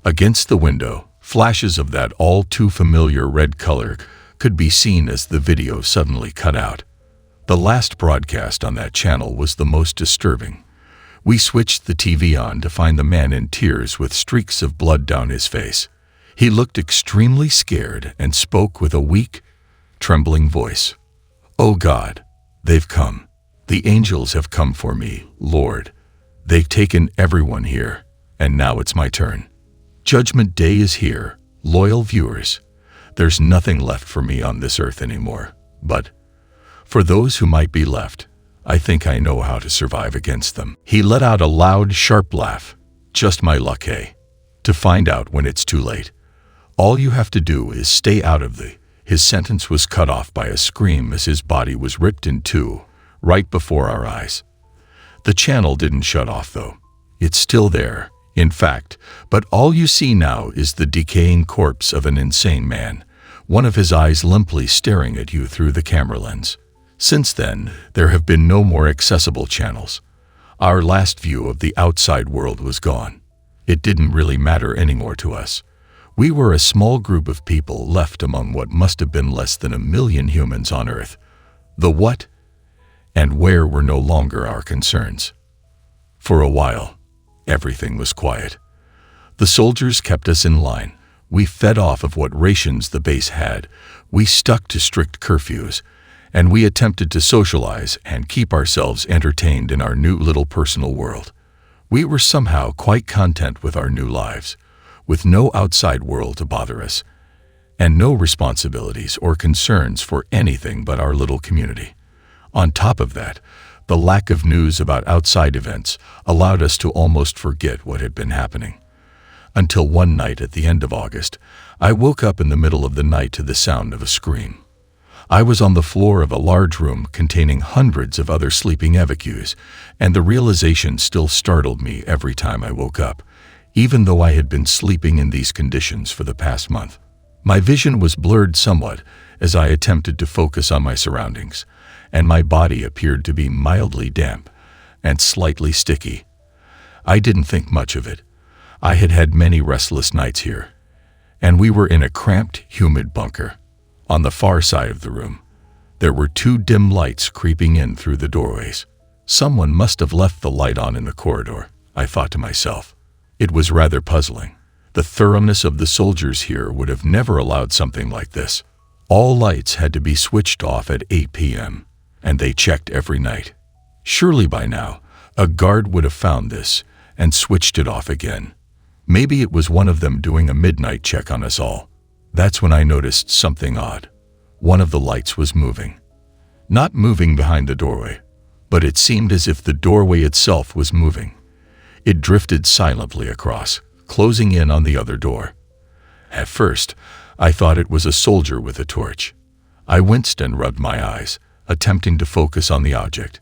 Against the window, flashes of that all too familiar red color could be seen as the video suddenly cut out. The last broadcast on that channel was the most disturbing. We switched the TV on to find the man in tears with streaks of blood down his face. He looked extremely scared and spoke with a weak, trembling voice. "Oh God, they've come. The angels have come for me, Lord. They've taken everyone here, and now it's my turn. Judgment Day is here, loyal viewers. There's nothing left for me on this earth anymore. But for those who might be left, I think I know how to survive against them." He let out a loud, sharp laugh. "Just my luck, eh? To find out when it's too late. All you have to do is stay out of the..." His sentence was cut off by a scream as his body was ripped in two, right before our eyes. The channel didn't shut off, though. It's still there, in fact, but all you see now is the decaying corpse of an insane man, one of his eyes limply staring at you through the camera lens. Since then, there have been no more accessible channels. Our last view of the outside world was gone. It didn't really matter anymore to us. We were a small group of people left among what must have been less than 1 million humans on Earth. The what and where were no longer our concerns. For a while, everything was quiet. The soldiers kept us in line. We fed off of what rations the base had. We stuck to strict curfews, and we attempted to socialize and keep ourselves entertained in our new little personal world. We were somehow quite content with our new lives, with no outside world to bother us, and no responsibilities or concerns for anything but our little community. On top of that, the lack of news about outside events allowed us to almost forget what had been happening. Until one night at the end of August, I woke up in the middle of the night to the sound of a scream. I was on the floor of a large room containing hundreds of other sleeping evacuees, and the realization still startled me every time I woke up, even though I had been sleeping in these conditions for the past month. My vision was blurred somewhat as I attempted to focus on my surroundings, and my body appeared to be mildly damp and slightly sticky. I didn't think much of it. I had had many restless nights here, and we were in a cramped, humid bunker. On the far side of the room, there were 2 dim lights creeping in through the doorways. Someone must have left the light on in the corridor, I thought to myself. It was rather puzzling. The thoroughness of the soldiers here would have never allowed something like this. All lights had to be switched off at 8 p.m., and they checked every night. Surely by now, a guard would have found this and switched it off again. Maybe it was one of them doing a midnight check on us all. That's when I noticed something odd. One of the lights was moving. Not moving behind the doorway, but it seemed as if the doorway itself was moving. It drifted silently across, closing in on the other door. At first, I thought it was a soldier with a torch. I winced and rubbed my eyes, attempting to focus on the object.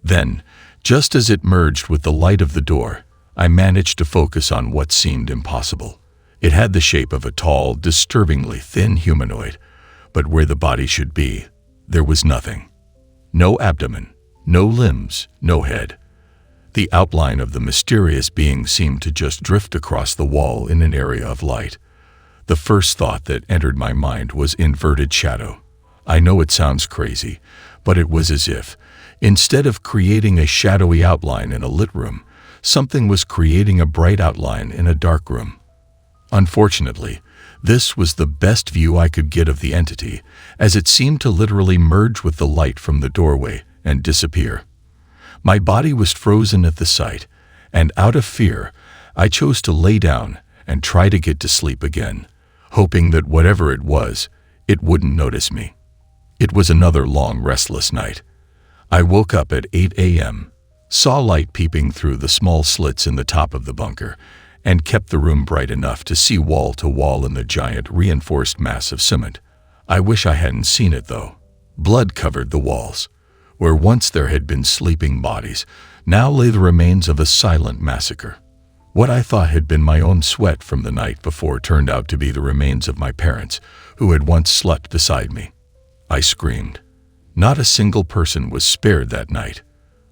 Then, just as it merged with the light of the door, I managed to focus on what seemed impossible. It had the shape of a tall, disturbingly thin humanoid, but where the body should be, there was nothing. No abdomen, No limbs, no head. The outline of the mysterious being seemed to just drift across the wall in an area of light. The first thought that entered my mind was inverted shadow. I know it sounds crazy, but it was as if, instead of creating a shadowy outline in a lit room, something was creating a bright outline in a dark room. Unfortunately, this was the best view I could get of the entity, as it seemed to literally merge with the light from the doorway and disappear. My body was frozen at the sight, and out of fear, I chose to lay down and try to get to sleep again, hoping that whatever it was, it wouldn't notice me. It was another long, restless night. I woke up at 8 a.m., saw light peeping through the small slits in the top of the bunker, and kept the room bright enough to see wall to wall in the giant reinforced mass of cement. I wish I hadn't seen it, though. Blood covered the walls. Where once there had been sleeping bodies, now lay the remains of a silent massacre. What I thought had been my own sweat from the night before turned out to be the remains of my parents, who had once slept beside me. I screamed. Not a single person was spared that night.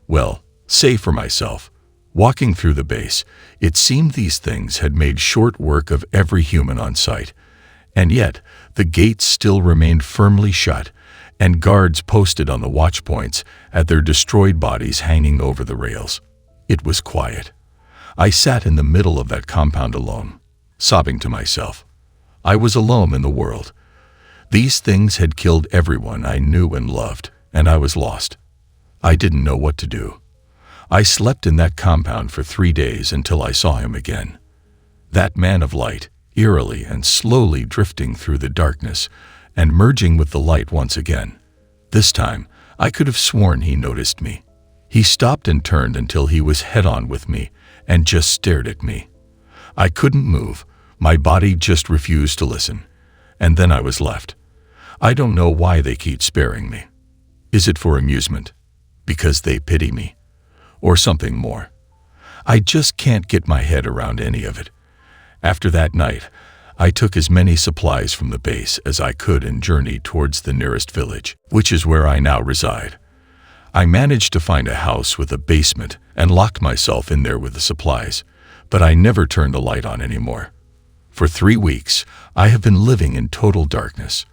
Well, save for myself. Walking through the base, it seemed these things had made short work of every human on site, and yet the gates still remained firmly shut, and guards posted on the watch points at their destroyed bodies hanging over the rails. It was quiet. I sat in the middle of that compound alone, sobbing to myself. I was alone in the world. These things had killed everyone I knew and loved, and I was lost. I didn't know what to do. I slept in that compound for 3 days until I saw him again. That man of light, eerily and slowly drifting through the darkness, and merging with the light once again. This time, I could have sworn he noticed me. He stopped and turned until he was head-on with me and just stared at me. I couldn't move. My body just refused to listen. And then I was left. I don't know why they keep sparing me. Is it for amusement? Because they pity me? Or something more? I just can't get my head around any of it. After that night, I took as many supplies from the base as I could and journeyed towards the nearest village, which is where I now reside. I managed to find a house with a basement and locked myself in there with the supplies, but I never turned the light on anymore. For 3 weeks, I have been living in total darkness.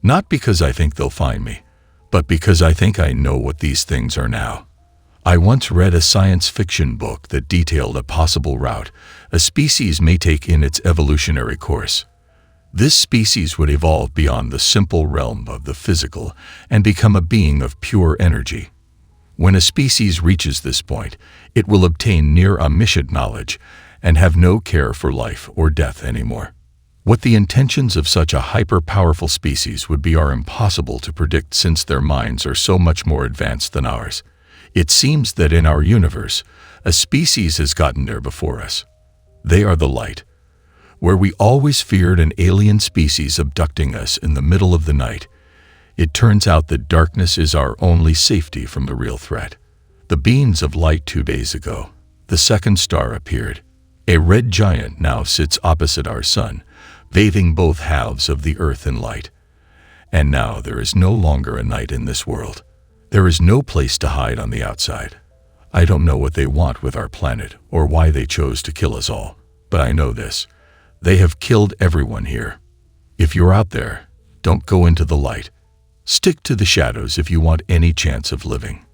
Not because I think they'll find me, but because I think I know what these things are now. I once read a science fiction book that detailed a possible route a species may take in its evolutionary course. This species would evolve beyond the simple realm of the physical and become a being of pure energy. When a species reaches this point, it will obtain near omniscient knowledge and have no care for life or death anymore. What the intentions of such a hyper-powerful species would be are impossible to predict, since their minds are so much more advanced than ours. It seems that in our universe, a species has gotten there before us. They are the light. Where we always feared an alien species abducting us in the middle of the night, it turns out that darkness is our only safety from the real threat. The beams of light 2 days ago, the second star appeared. A red giant now sits opposite our sun, bathing both halves of the earth in light. And now there is no longer a night in this world. There is no place to hide on the outside. I don't know what they want with our planet or why they chose to kill us all, but I know this. They have killed everyone here. If you're out there, don't go into the light. Stick to the shadows if you want any chance of living.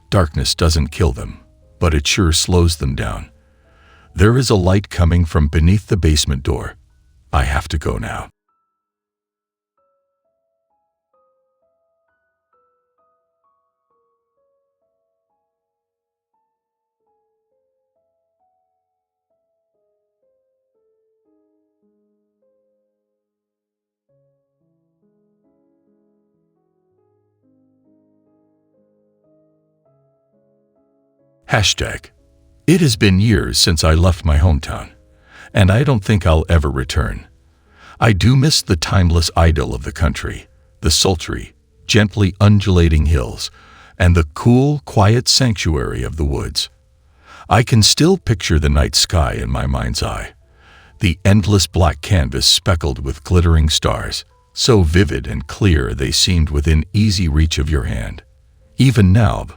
Darkness doesn't kill them, but it sure slows them down. There is a light coming from beneath the basement door. I have to go now. Hashtag. It has been years since I left my hometown, and I don't think I'll ever return. I do miss the timeless idyll of the country, the sultry, gently undulating hills, and the cool, quiet sanctuary of the woods. I can still picture the night sky in my mind's eye, the endless black canvas speckled with glittering stars, so vivid and clear they seemed within easy reach of your hand. Even now,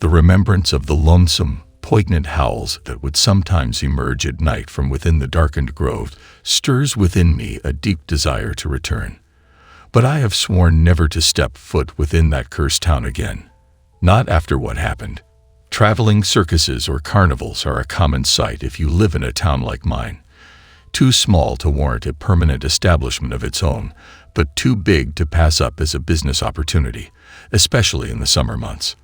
The remembrance of the lonesome, poignant howls that would sometimes emerge at night from within the darkened grove stirs within me a deep desire to return. But I have sworn never to step foot within that cursed town again. Not after what happened. Traveling circuses or carnivals are a common sight if you live in a town like mine. Too small to warrant a permanent establishment of its own, but too big to pass up as a business opportunity, especially in the summer months.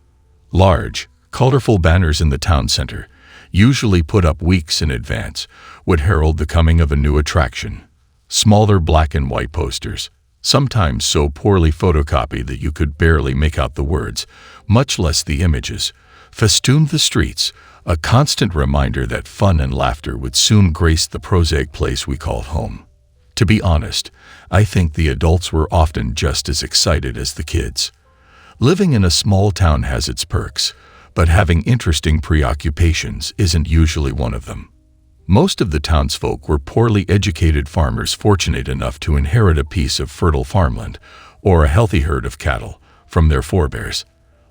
Large, colorful banners in the town center, usually put up weeks in advance, would herald the coming of a new attraction. Smaller black and white posters, sometimes so poorly photocopied that you could barely make out the words, much less the images, festooned the streets, a constant reminder that fun and laughter would soon grace the prosaic place we called home. To be honest, I think the adults were often just as excited as the kids. Living in a small town has its perks, but having interesting preoccupations isn't usually one of them. Most of the townsfolk were poorly educated farmers fortunate enough to inherit a piece of fertile farmland or a healthy herd of cattle from their forebears.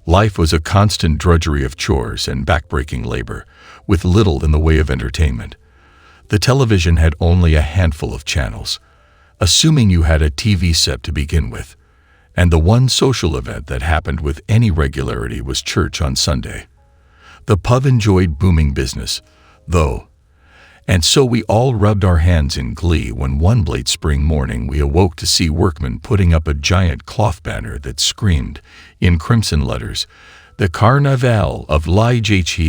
Life was a constant drudgery of chores and backbreaking labor, with little in the way of entertainment. The television had only a handful of channels, assuming you had a TV set to begin with, and the one social event that happened with any regularity was church on Sunday. The pub enjoyed booming business, though, and so we all rubbed our hands in glee when one late spring morning we awoke to see workmen putting up a giant cloth banner that screamed, in crimson letters, "The Carnaval of Lights."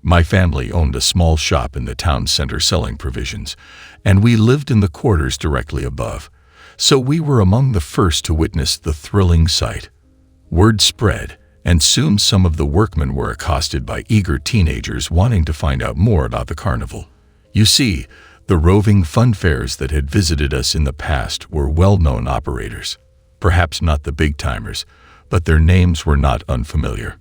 My family owned a small shop in the town center selling provisions, and we lived in the quarters directly above, so we were among the first to witness the thrilling sight. Word spread, and soon some of the workmen were accosted by eager teenagers wanting to find out more about the carnival. You see, the roving fun fairs that had visited us in the past were well-known operators. Perhaps not the big-timers, but their names were not unfamiliar.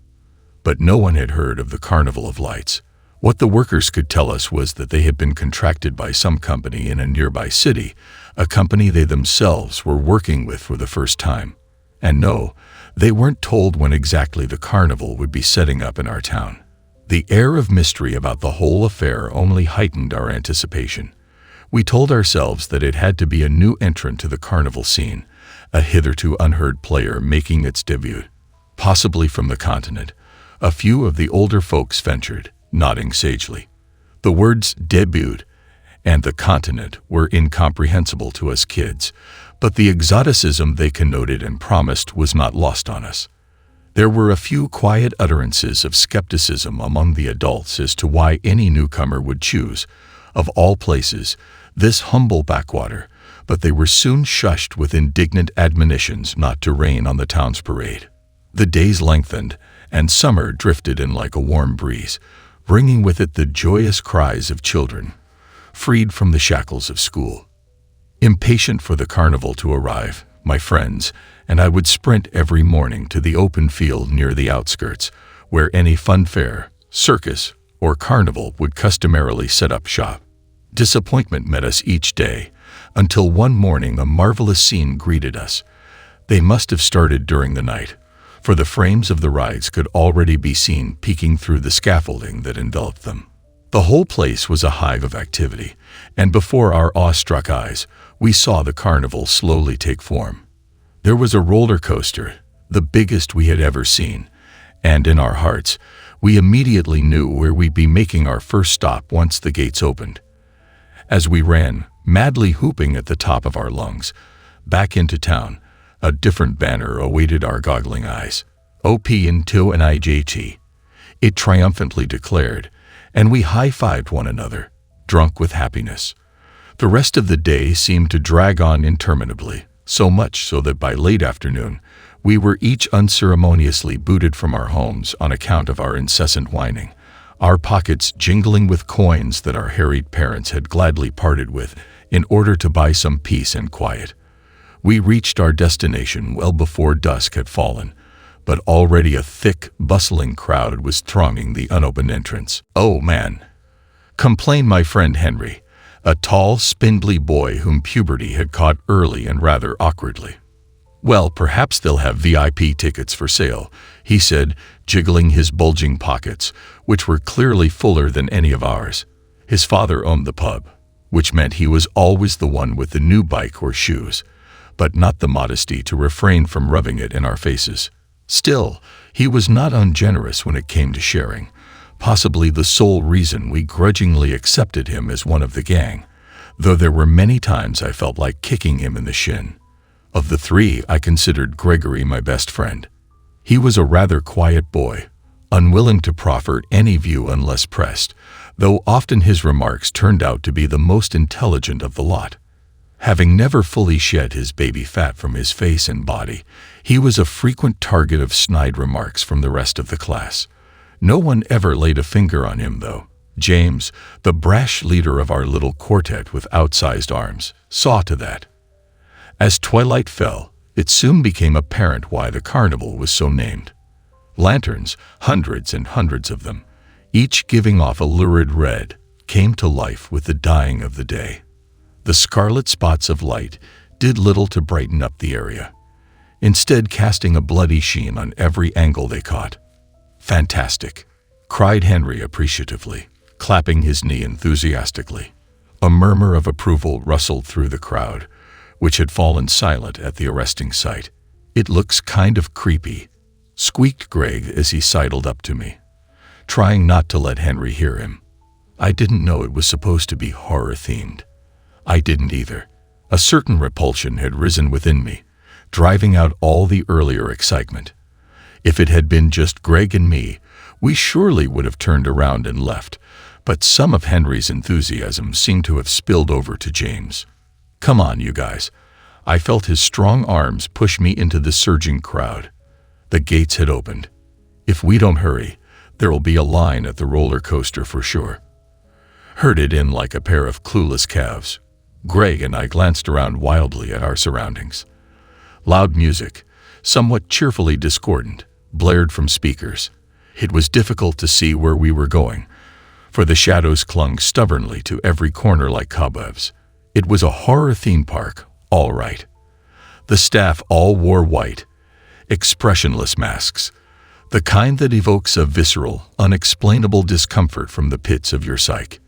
But no one had heard of the Carnival of Lights. What the workers could tell us was that they had been contracted by some company in a nearby city, a company they themselves were working with for the first time. And no, they weren't told when exactly the carnival would be setting up in our town. The air of mystery about the whole affair only heightened our anticipation. We told ourselves that it had to be a new entrant to the carnival scene, a hitherto unheard player making its debut, possibly from the continent. A few of the older folks ventured, nodding sagely. The words debut and the continent were incomprehensible to us kids, but the exoticism they connoted and promised was not lost on us. There were a few quiet utterances of skepticism among the adults as to why any newcomer would choose, of all places, this humble backwater, but they were soon shushed with indignant admonitions not to rain on the town's parade. The days lengthened, and summer drifted in like a warm breeze, bringing with it the joyous cries of children, freed from the shackles of school. Impatient for the carnival to arrive, my friends and I would sprint every morning to the open field near the outskirts, where any fun fair, circus, or carnival would customarily set up shop. Disappointment met us each day, until one morning a marvelous scene greeted us. They must have started during the night, for the frames of the rides could already be seen peeking through the scaffolding that enveloped them. The whole place was a hive of activity, and before our awestruck eyes, we saw the carnival slowly take form. There was a roller coaster, the biggest we had ever seen, and in our hearts, we immediately knew where we'd be making our first stop once the gates opened. As we ran, madly whooping at the top of our lungs, back into town, a different banner awaited our goggling eyes. "OP into an IJT," it triumphantly declared, and we high-fived one another, drunk with happiness. The rest of the day seemed to drag on interminably, so much so that by late afternoon, we were each unceremoniously booted from our homes on account of our incessant whining, our pockets jingling with coins that our harried parents had gladly parted with in order to buy some peace and quiet. We reached our destination well before dusk had fallen, but already a thick, bustling crowd was thronging the unopened entrance. "Oh, man," complained my friend Henry, a tall, spindly boy whom puberty had caught early and rather awkwardly. "Well, perhaps they'll have VIP tickets for sale," he said, jiggling his bulging pockets, which were clearly fuller than any of ours. His father owned the pub, which meant he was always the one with the new bike or shoes, but not the modesty to refrain from rubbing it in our faces. Still, he was not ungenerous when it came to sharing, possibly the sole reason we grudgingly accepted him as one of the gang, though there were many times I felt like kicking him in the shin. Of the three, I considered Gregory my best friend. He was a rather quiet boy, unwilling to proffer any view unless pressed, though often his remarks turned out to be the most intelligent of the lot. Having never fully shed his baby fat from his face and body, he was a frequent target of snide remarks from the rest of the class. No one ever laid a finger on him, though. James, the brash leader of our little quartet with outsized arms, saw to that. As twilight fell, it soon became apparent why the carnival was so named. Lanterns, hundreds and hundreds of them, each giving off a lurid red, came to life with the dying of the day. The scarlet spots of light did little to brighten up the area, instead casting a bloody sheen on every angle they caught. "Fantastic," cried Henry appreciatively, clapping his knee enthusiastically. A murmur of approval rustled through the crowd, which had fallen silent at the arresting sight. "It looks kind of creepy," squeaked Greg as he sidled up to me, trying not to let Henry hear him. I didn't know it was supposed to be horror-themed. I didn't either. A certain repulsion had risen within me, driving out all the earlier excitement. If it had been just Greg and me, we surely would have turned around and left, but some of Henry's enthusiasm seemed to have spilled over to James. "Come on, you guys." I felt his strong arms push me into the surging crowd. The gates had opened. If we don't hurry, there'll be a line at the roller coaster for sure. Herded in like a pair of clueless calves, Greg and I glanced around wildly at our surroundings. Loud music, somewhat cheerfully discordant, blared from speakers. It was difficult to see where we were going, for the shadows clung stubbornly to every corner like cobwebs. It was a horror theme park, all right. The staff all wore white, expressionless masks, the kind that evokes a visceral, unexplainable discomfort from the pits of your psyche.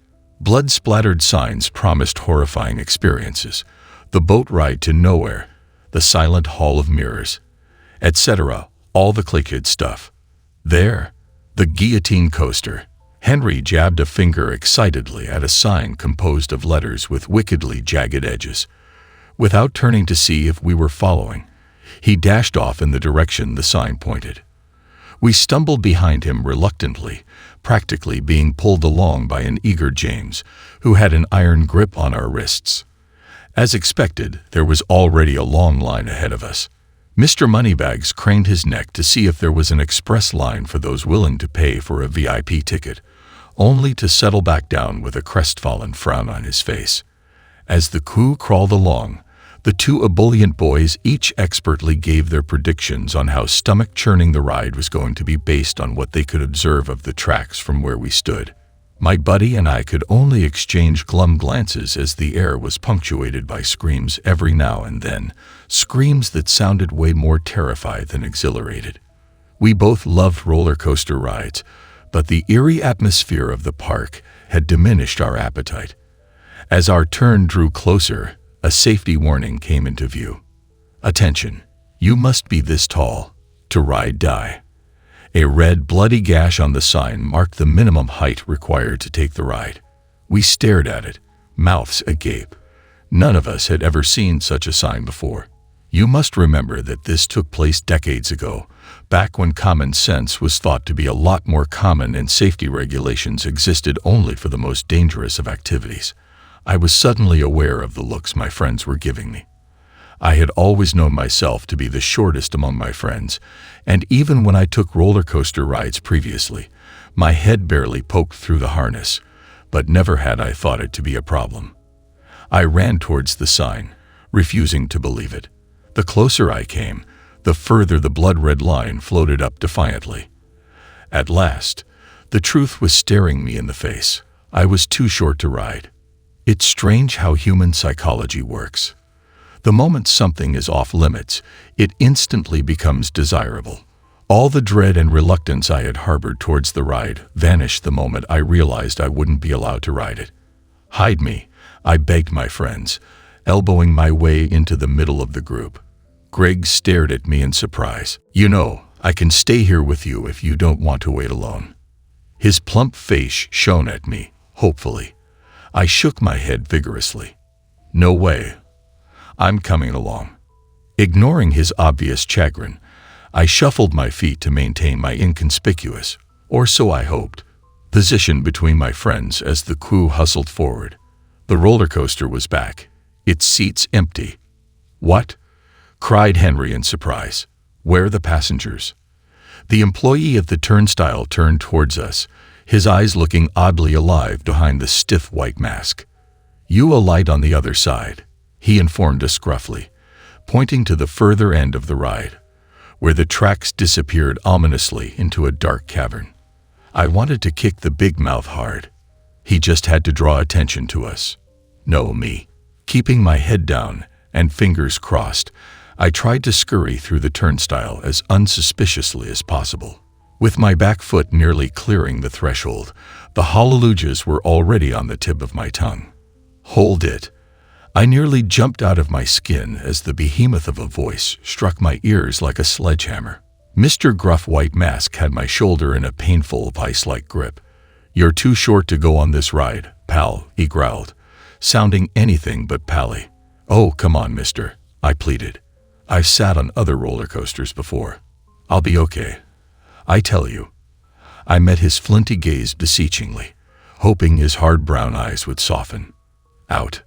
Blood-splattered signs promised horrifying experiences, the boat ride to nowhere, the silent hall of mirrors, etc., all the clickhead stuff. There, the guillotine coaster. Henry jabbed a finger excitedly at a sign composed of letters with wickedly jagged edges. Without turning to see if we were following, he dashed off in the direction the sign pointed. We stumbled behind him reluctantly, practically being pulled along by an eager James, who had an iron grip on our wrists. As expected, there was already a long line ahead of us. Mr. Moneybags craned his neck to see if there was an express line for those willing to pay for a VIP ticket, only to settle back down with a crestfallen frown on his face. As the crew crawled along, the two ebullient boys each expertly gave their predictions on how stomach-churning the ride was going to be based on what they could observe of the tracks from where we stood. My buddy and I could only exchange glum glances as the air was punctuated by screams every now and then, screams that sounded way more terrified than exhilarated. We both loved roller coaster rides, but the eerie atmosphere of the park had diminished our appetite. As our turn drew closer, a safety warning came into view. "Attention, you must be this tall to ride die." A red, bloody gash on the sign marked the minimum height required to take the ride. We stared at it, mouths agape. None of us had ever seen such a sign before. You must remember that this took place decades ago, back when common sense was thought to be a lot more common and safety regulations existed only for the most dangerous of activities. I was suddenly aware of the looks my friends were giving me. I had always known myself to be the shortest among my friends, and even when I took roller coaster rides previously, my head barely poked through the harness, but never had I thought it to be a problem. I ran towards the sign, refusing to believe it. The closer I came, the further the blood-red line floated up defiantly. At last, the truth was staring me in the face. I was too short to ride. It's strange how human psychology works. The moment something is off limits, it instantly becomes desirable. All the dread and reluctance I had harbored towards the ride vanished the moment I realized I wouldn't be allowed to ride it. "Hide me," I begged my friends, elbowing my way into the middle of the group. Greg stared at me in surprise. "You know, I can stay here with you if you don't want to wait alone." His plump face shone at me, hopefully. I shook my head vigorously. "No way. I'm coming along." Ignoring his obvious chagrin, I shuffled my feet to maintain my inconspicuous, or so I hoped, position between my friends as the crew hustled forward. The roller coaster was back, its seats empty. "What?" cried Henry in surprise. "Where are the passengers?" The employee of the turnstile turned towards us, his eyes looking oddly alive behind the stiff white mask. "You alight on the other side," he informed us gruffly, pointing to the further end of the ride, where the tracks disappeared ominously into a dark cavern. I wanted to kick the big mouth hard. He just had to draw attention to us. No, me. Keeping my head down and fingers crossed, I tried to scurry through the turnstile as unsuspiciously as possible. With my back foot nearly clearing the threshold, the hallelujahs were already on the tip of my tongue. "Hold it." I nearly jumped out of my skin as the behemoth of a voice struck my ears like a sledgehammer. Mr. Gruff White Mask had my shoulder in a painful vice-like grip. "You're too short to go on this ride, pal," he growled, sounding anything but pally. "Oh, come on, mister," I pleaded. "I've sat on other roller coasters before. I'll be okay. I tell you." I met his flinty gaze beseechingly, hoping his hard brown eyes would soften. Out.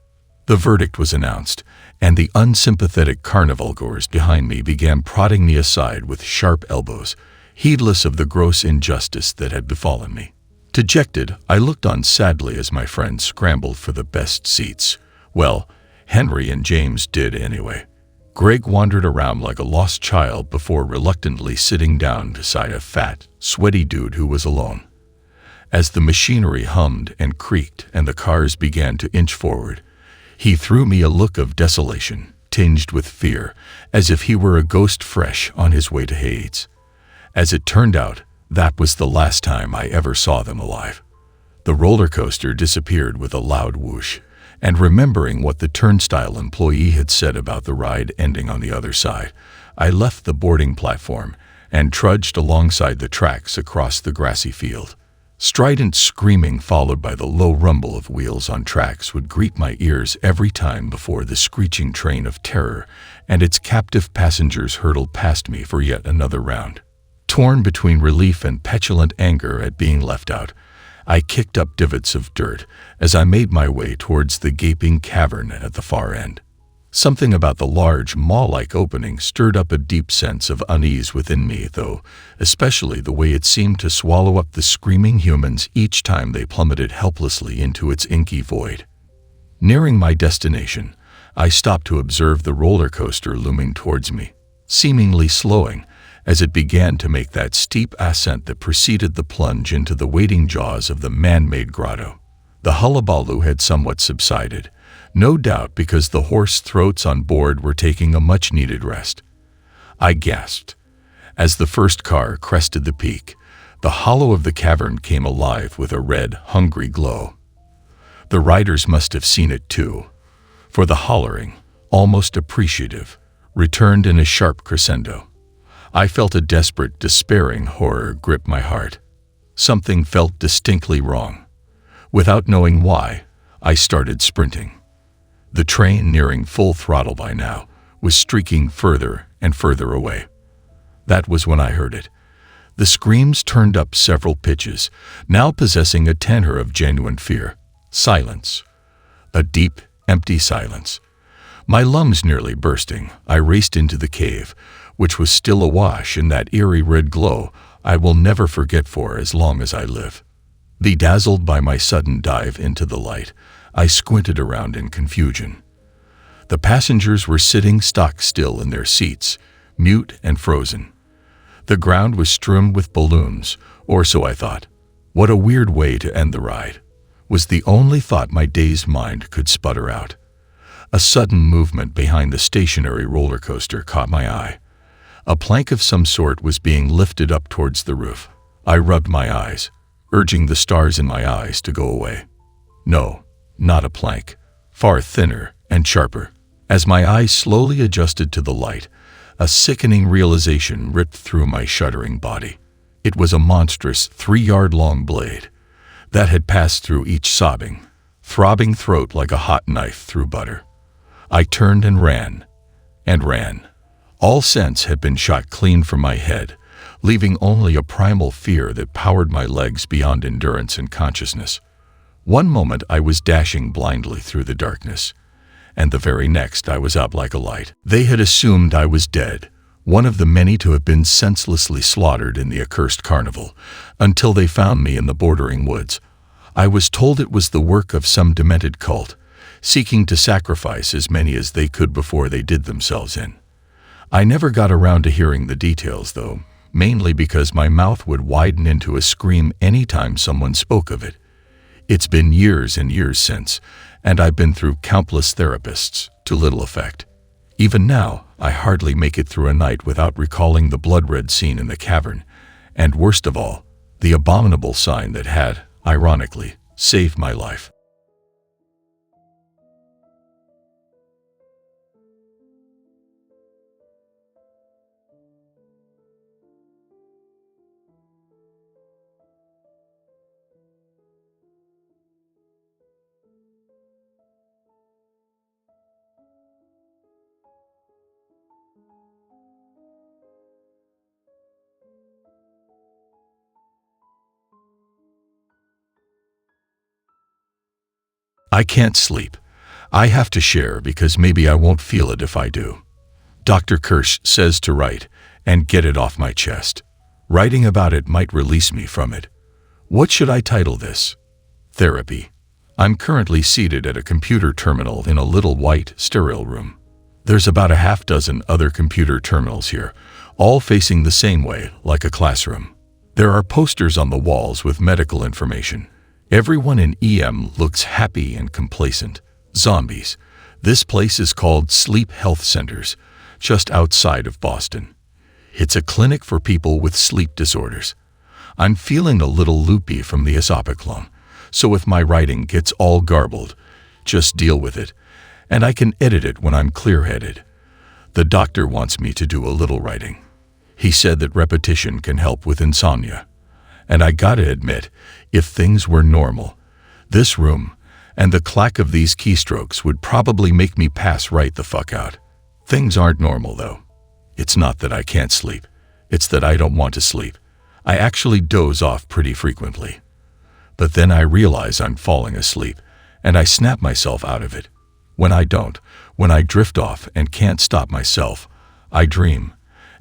The verdict was announced, and the unsympathetic carnival-goers behind me began prodding me aside with sharp elbows, heedless of the gross injustice that had befallen me. Dejected, I looked on sadly as my friends scrambled for the best seats. Well, Henry and James did anyway. Greg wandered around like a lost child before reluctantly sitting down beside a fat, sweaty dude who was alone. As the machinery hummed and creaked and the cars began to inch forward, he threw me a look of desolation, tinged with fear, as if he were a ghost fresh on his way to Hades. As it turned out, that was the last time I ever saw them alive. The roller coaster disappeared with a loud whoosh, and remembering what the turnstile employee had said about the ride ending on the other side, I left the boarding platform and trudged alongside the tracks across the grassy field. Strident screaming followed by the low rumble of wheels on tracks would greet my ears every time before the screeching train of terror and its captive passengers hurtled past me for yet another round. Torn between relief and petulant anger at being left out, I kicked up divots of dirt as I made my way towards the gaping cavern at the far end. Something about the large, maw-like opening stirred up a deep sense of unease within me, though, especially the way it seemed to swallow up the screaming humans each time they plummeted helplessly into its inky void. Nearing my destination, I stopped to observe the roller coaster looming towards me, seemingly slowing as it began to make that steep ascent that preceded the plunge into the waiting jaws of the man-made grotto. The hullabaloo had somewhat subsided, no doubt because the hoarse throats on board were taking a much-needed rest. I gasped. As the first car crested the peak, the hollow of the cavern came alive with a red, hungry glow. The riders must have seen it too, for the hollering, almost appreciative, returned in a sharp crescendo. I felt a desperate, despairing horror grip my heart. Something felt distinctly wrong. Without knowing why, I started sprinting. The train, nearing full throttle by now, was streaking further and further away. That was when I heard it. The screams turned up several pitches, now possessing a tenor of genuine fear. Silence. A deep, empty silence. My lungs nearly bursting, I raced into the cave, which was still awash in that eerie red glow I will never forget for as long as I live. Bedazzled by my sudden dive into the light, I squinted around in confusion. The passengers were sitting stock still in their seats, mute and frozen. The ground was strewn with balloons, or so I thought. What a weird way to end the ride, was the only thought my dazed mind could sputter out. A sudden movement behind the stationary roller coaster caught my eye. A plank of some sort was being lifted up towards the roof. I rubbed my eyes, urging the stars in my eyes to go away. No, not a plank, far thinner and sharper. As my eyes slowly adjusted to the light, a sickening realization ripped through my shuddering body. It was a monstrous 3-yard-long blade that had passed through each sobbing, throbbing throat like a hot knife through butter. I turned and ran, and ran. All sense had been shot clean from my head, leaving only a primal fear that powered my legs beyond endurance and consciousness. One moment I was dashing blindly through the darkness, and the very next I was up like a light. They had assumed I was dead, one of the many to have been senselessly slaughtered in the accursed carnival, until they found me in the bordering woods. I was told it was the work of some demented cult, seeking to sacrifice as many as they could before they did themselves in. I never got around to hearing the details, though, mainly because my mouth would widen into a scream any time someone spoke of it. It's been years and years since, and I've been through countless therapists, to little effect. Even now, I hardly make it through a night without recalling the blood-red scene in the cavern, and worst of all, the abominable sign that had, ironically, saved my life. I can't sleep. I have to share because maybe I won't feel it if I do. Dr. Kirsch says to write and get it off my chest. Writing about it might release me from it. What should I title this? Therapy. I'm currently seated at a computer terminal in a little white, sterile room. There's about a half-dozen other computer terminals here, all facing the same way, like a classroom. There are posters on the walls with medical information. Everyone in EM looks happy and complacent. Zombies. This place is called Sleep Health Centers, just outside of Boston. It's a clinic for people with sleep disorders. I'm feeling a little loopy from the isopiclone, so if my writing gets all garbled, just deal with it, and I can edit it when I'm clear-headed. The doctor wants me to do a little writing. He said that repetition can help with insomnia. And I gotta admit, if things were normal, this room and the clack of these keystrokes would probably make me pass right the fuck out. Things aren't normal, though. It's not that I can't sleep. It's that I don't want to sleep. I actually doze off pretty frequently. But then I realize I'm falling asleep, and I snap myself out of it. When I don't, when I drift off and can't stop myself, I dream,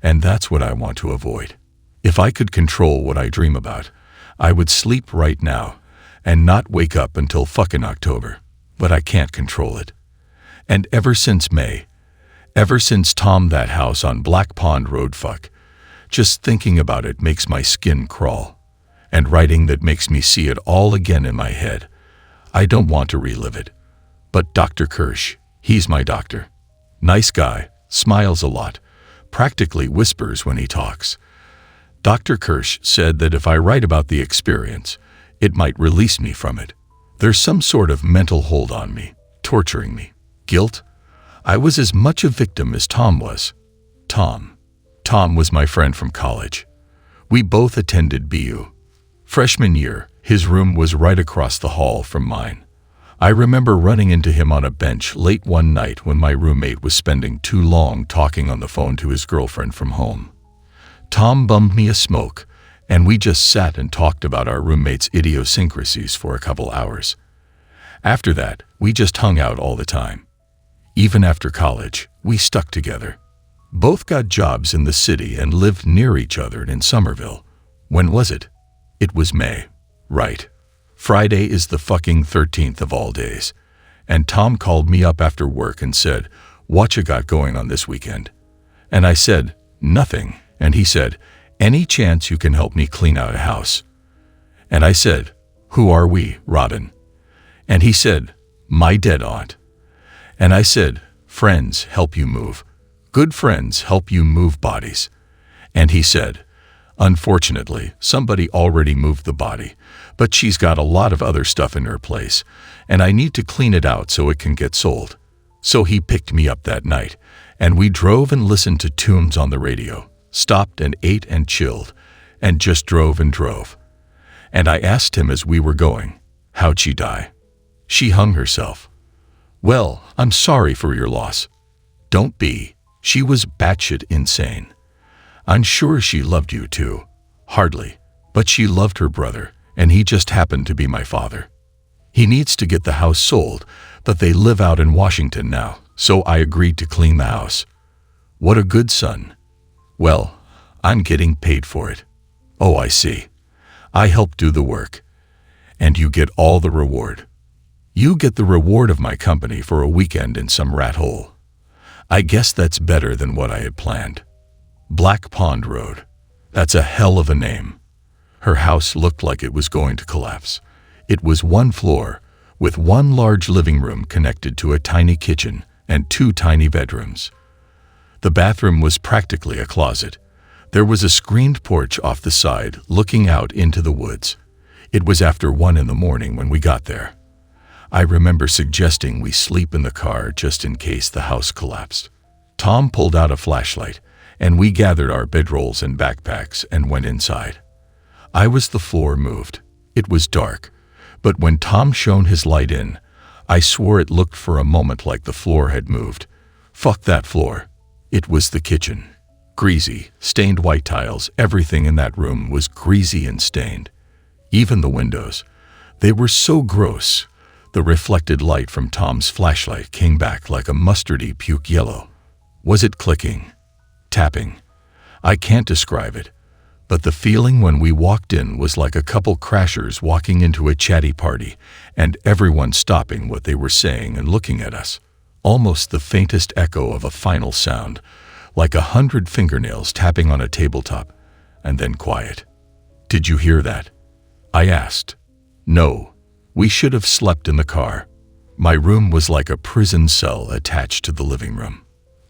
and that's what I want to avoid. If I could control what I dream about, I would sleep right now and not wake up until fucking October. But I can't control it. And ever since May, ever since Tom that house on Black Pond Road fuck, just thinking about it makes my skin crawl. And writing that makes me see it all again in my head. I don't want to relive it. But Dr. Kirsch, he's my doctor. Nice guy, smiles a lot, practically whispers when he talks. Dr. Kirsch said that if I write about the experience, it might release me from it. There's some sort of mental hold on me, torturing me. Guilt? I was as much a victim as Tom was. Tom was my friend from college. We both attended BU. Freshman year, his room was right across the hall from mine. I remember running into him on a bench late one night when my roommate was spending too long talking on the phone to his girlfriend from home. Tom bummed me a smoke, and we just sat and talked about our roommate's idiosyncrasies for a couple hours. After that, we just hung out all the time. Even after college, we stuck together. Both got jobs in the city and lived near each other in Somerville. When was it? It was May. Right. Friday is the fucking 13th of all days. And Tom called me up after work and said, "What you got going on this weekend?" And I said, "Nothing." And he said, "Any chance you can help me clean out a house?" And I said, "Who are we, Robin?" And he said, "My dead aunt." And I said, "Friends help you move. Good friends help you move bodies." And he said, "Unfortunately, somebody already moved the body, but she's got a lot of other stuff in her place, and I need to clean it out so it can get sold." So he picked me up that night, and we drove and listened to tunes on the radio, stopped and ate and chilled, and just drove and drove. And I asked him as we were going, "How'd she die?" "She hung herself." "Well, I'm sorry for your loss." "Don't be. She was batshit insane." "I'm sure she loved you too." "Hardly. But she loved her brother, and he just happened to be my father. He needs to get the house sold, but they live out in Washington now, so I agreed to clean the house." "What a good son." "Well, I'm getting paid for it." "Oh, I see. I help do the work. And you get all the reward." "You get the reward of my company for a weekend in some rat hole." "I guess that's better than what I had planned." Black Pond Road. That's a hell of a name. Her house looked like it was going to collapse. It was one floor, with one large living room connected to a tiny kitchen and 2 tiny bedrooms. The bathroom was practically a closet. There was a screened porch off the side looking out into the woods. It was after 1 in the morning when we got there. I remember suggesting we sleep in the car just in case the house collapsed. Tom pulled out a flashlight, and we gathered our bedrolls and backpacks and went inside. The floor moved. It was dark, but when Tom shone his light in, I swore it looked for a moment like the floor had moved. Fuck that floor. It was the kitchen. Greasy, stained white tiles, everything in that room was greasy and stained. Even the windows. They were so gross. The reflected light from Tom's flashlight came back like a mustardy puke yellow. Was it clicking? Tapping? I can't describe it, but the feeling when we walked in was like a couple crashers walking into a chatty party and everyone stopping what they were saying and looking at us. Almost the faintest echo of a final sound, like 100 fingernails tapping on a tabletop, and then quiet. "Did you hear that?" I asked. "No. We should have slept in the car." My room was like a prison cell attached to the living room.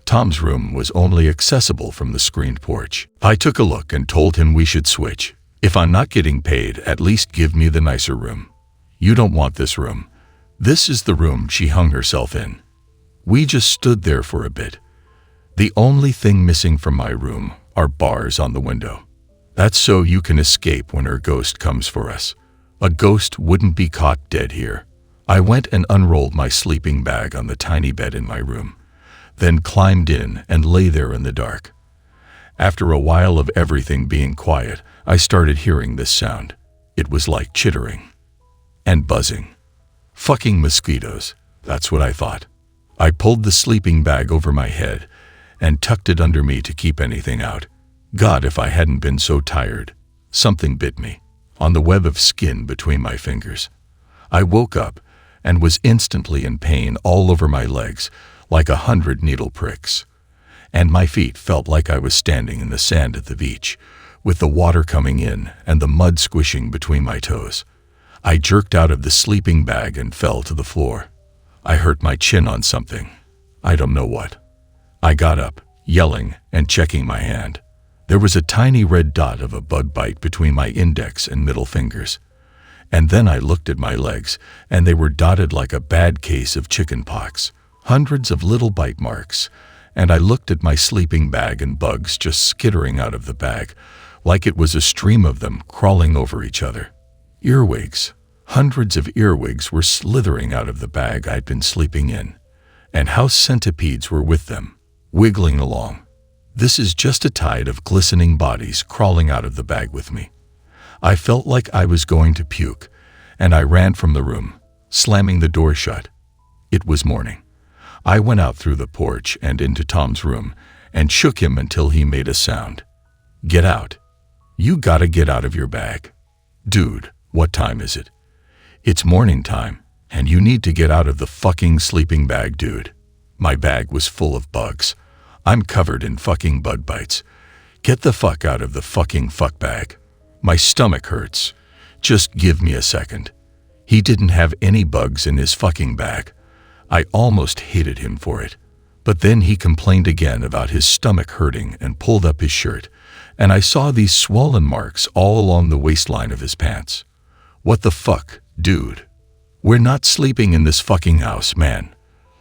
Tom's room was only accessible from the screened porch. I took a look and told him we should switch. "If I'm not getting paid, at least give me the nicer room." "You don't want this room. This is the room she hung herself in." We just stood there for a bit. The only thing missing from my room are bars on the window. That's so you can escape when her ghost comes for us. A ghost wouldn't be caught dead here. I went and unrolled my sleeping bag on the tiny bed in my room, then climbed in and lay there in the dark. After a while of everything being quiet, I started hearing this sound. It was like chittering and buzzing. Fucking mosquitoes, that's what I thought. I pulled the sleeping bag over my head and tucked it under me to keep anything out. God, if I hadn't been so tired. Something bit me on the web of skin between my fingers. I woke up and was instantly in pain all over my legs, like 100 needle pricks. And my feet felt like I was standing in the sand at the beach, with the water coming in and the mud squishing between my toes. I jerked out of the sleeping bag and fell to the floor. I hurt my chin on something. I don't know what. I got up, yelling and checking my hand. There was a tiny red dot of a bug bite between my index and middle fingers. And then I looked at my legs, and they were dotted like a bad case of chicken pox. Hundreds of little bite marks, and I looked at my sleeping bag and bugs just skittering out of the bag, like it was a stream of them crawling over each other. Earwigs. Hundreds of earwigs were slithering out of the bag I'd been sleeping in, and house centipedes were with them, wiggling along. This is just a tide of glistening bodies crawling out of the bag with me. I felt like I was going to puke, and I ran from the room, slamming the door shut. It was morning. I went out through the porch and into Tom's room and shook him until he made a sound. "Get out. You gotta get out of your bag." "Dude, what time is it?" "It's morning time, and you need to get out of the fucking sleeping bag, dude." My bag was full of bugs. I'm covered in fucking bug bites. Get the fuck out of the fucking fuck bag. My stomach hurts. Just give me a second. He didn't have any bugs in his fucking bag. I almost hated him for it. But then he complained again about his stomach hurting and pulled up his shirt, and I saw these swollen marks all along the waistline of his pants. What the fuck, dude? We're not sleeping in this fucking house, man.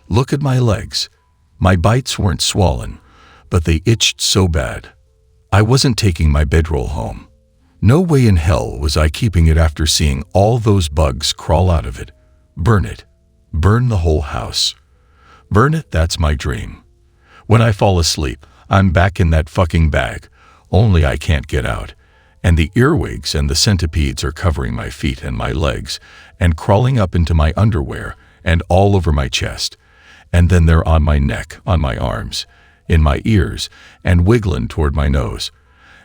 Look at my legs. My bites weren't swollen, but they itched so bad. I wasn't taking my bedroll home. No way in hell was I keeping it after seeing all those bugs crawl out of it. Burn it. Burn the whole house. Burn it, that's my dream. When I fall asleep, I'm back in that fucking bag, only I can't get out, and the earwigs and the centipedes are covering my feet and my legs, and crawling up into my underwear and all over my chest, and then they're on my neck, on my arms, in my ears, and wiggling toward my nose,